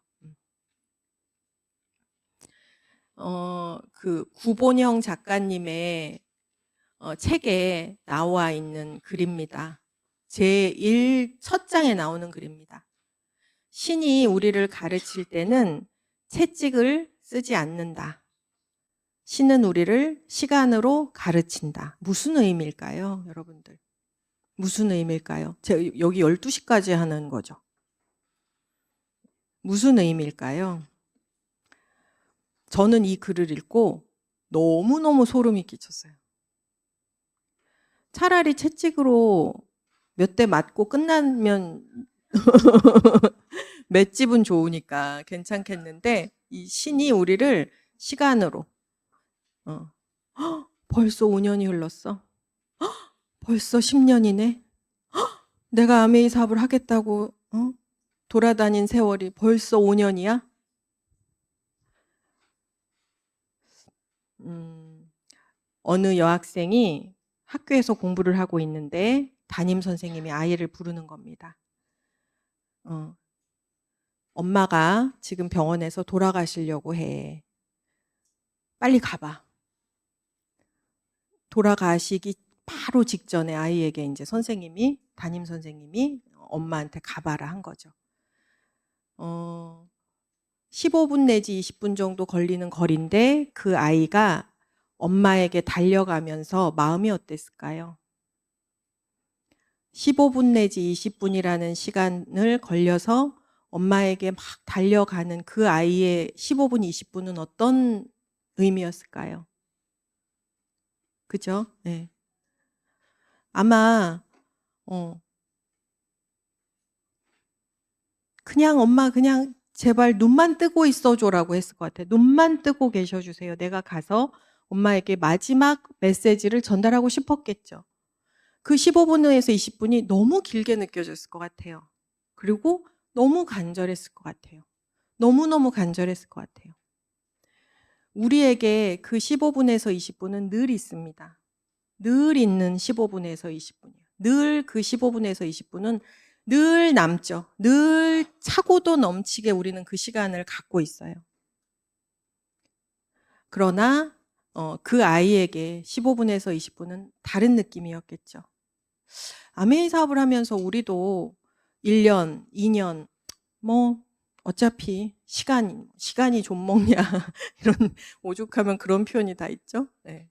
그 구본영 작가님의 책에 나와 있는 글입니다. 첫 장에 나오는 글입니다. 신이 우리를 가르칠 때는 채찍을 쓰지 않는다. 신은 우리를 시간으로 가르친다. 무슨 의미일까요, 여러분들? 무슨 의미일까요? 제가 여기 12시까지 하는 거죠. 무슨 의미일까요? 저는 이 글을 읽고 너무너무 소름이 끼쳤어요. 차라리 채찍으로 몇 대 맞고 끝나면 맷집은 좋으니까 괜찮겠는데 이 신이 우리를 시간으로 벌써 5년이 흘렀어. 벌써 10년이네. 내가 아메이 사업을 하겠다고 돌아다닌 세월이 벌써 5년이야? 어느 여학생이 학교에서 공부를 하고 있는데 담임 선생님이 아이를 부르는 겁니다. 엄마가 지금 병원에서 돌아가시려고 해. 빨리 가봐. 돌아가시기 바로 직전에 아이에게 이제 담임 선생님이 엄마한테 가봐라 한 거죠. 15분 내지 20분 정도 걸리는 거리인데 그 아이가 엄마에게 달려가면서 마음이 어땠을까요? 15분 내지 20분이라는 시간을 걸려서 엄마에게 막 달려가는 그 아이의 15분, 20분은 어떤 의미였을까요? 그죠? 네. 아마 그냥 엄마 그냥 제발 눈만 뜨고 있어줘라고 했을 것 같아요. 눈만 뜨고 계셔주세요. 내가 가서 엄마에게 마지막 메시지를 전달하고 싶었겠죠. 그 15분에서 20분이 너무 길게 느껴졌을 것 같아요. 그리고 너무 간절했을 것 같아요. 너무너무 간절했을 것 같아요. 우리에게 그 15분에서 20분은 늘 있습니다. 늘 있는 15분에서 20분이에요. 늘 그 15분에서 20분은 늘 남죠. 늘 차고도 넘치게 우리는 그 시간을 갖고 있어요. 그러나 그 아이에게 15분에서 20분은 다른 느낌이었겠죠. 아메이 사업을 하면서 우리도 1년, 2년 뭐 어차피 시간이 좀 먹냐 이런 오죽하면 그런 표현이 다 있죠. 네.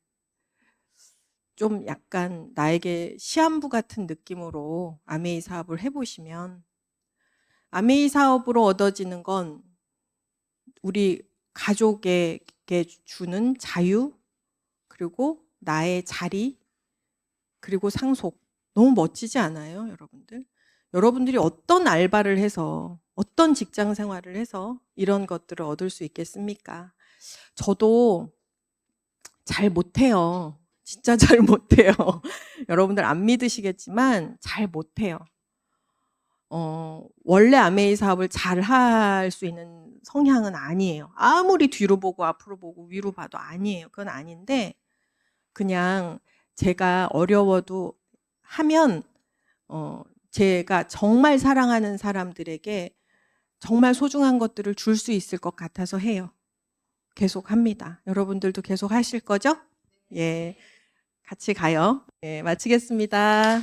좀 약간 나에게 시한부 같은 느낌으로 아메이 사업을 해보시면 아메이 사업으로 얻어지는 건 우리 가족에게 주는 자유, 그리고 나의 자리, 그리고 상속. 너무 멋지지 않아요, 여러분들? 여러분들이 어떤 알바를 해서, 어떤 직장 생활을 해서 이런 것들을 얻을 수 있겠습니까? 저도 잘 못해요. 진짜 잘 못해요. 여러분들 안 믿으시겠지만 잘 못해요. 원래 아메이 사업을 잘 할 수 있는 성향은 아니에요. 아무리 뒤로 보고 앞으로 보고 위로 봐도 아니에요. 그건 아닌데 그냥 제가 어려워도 하면 제가 정말 사랑하는 사람들에게 정말 소중한 것들을 줄 수 있을 것 같아서 해요. 계속 합니다. 여러분들도 계속 하실 거죠? 예. 같이 가요. 예, 마치겠습니다.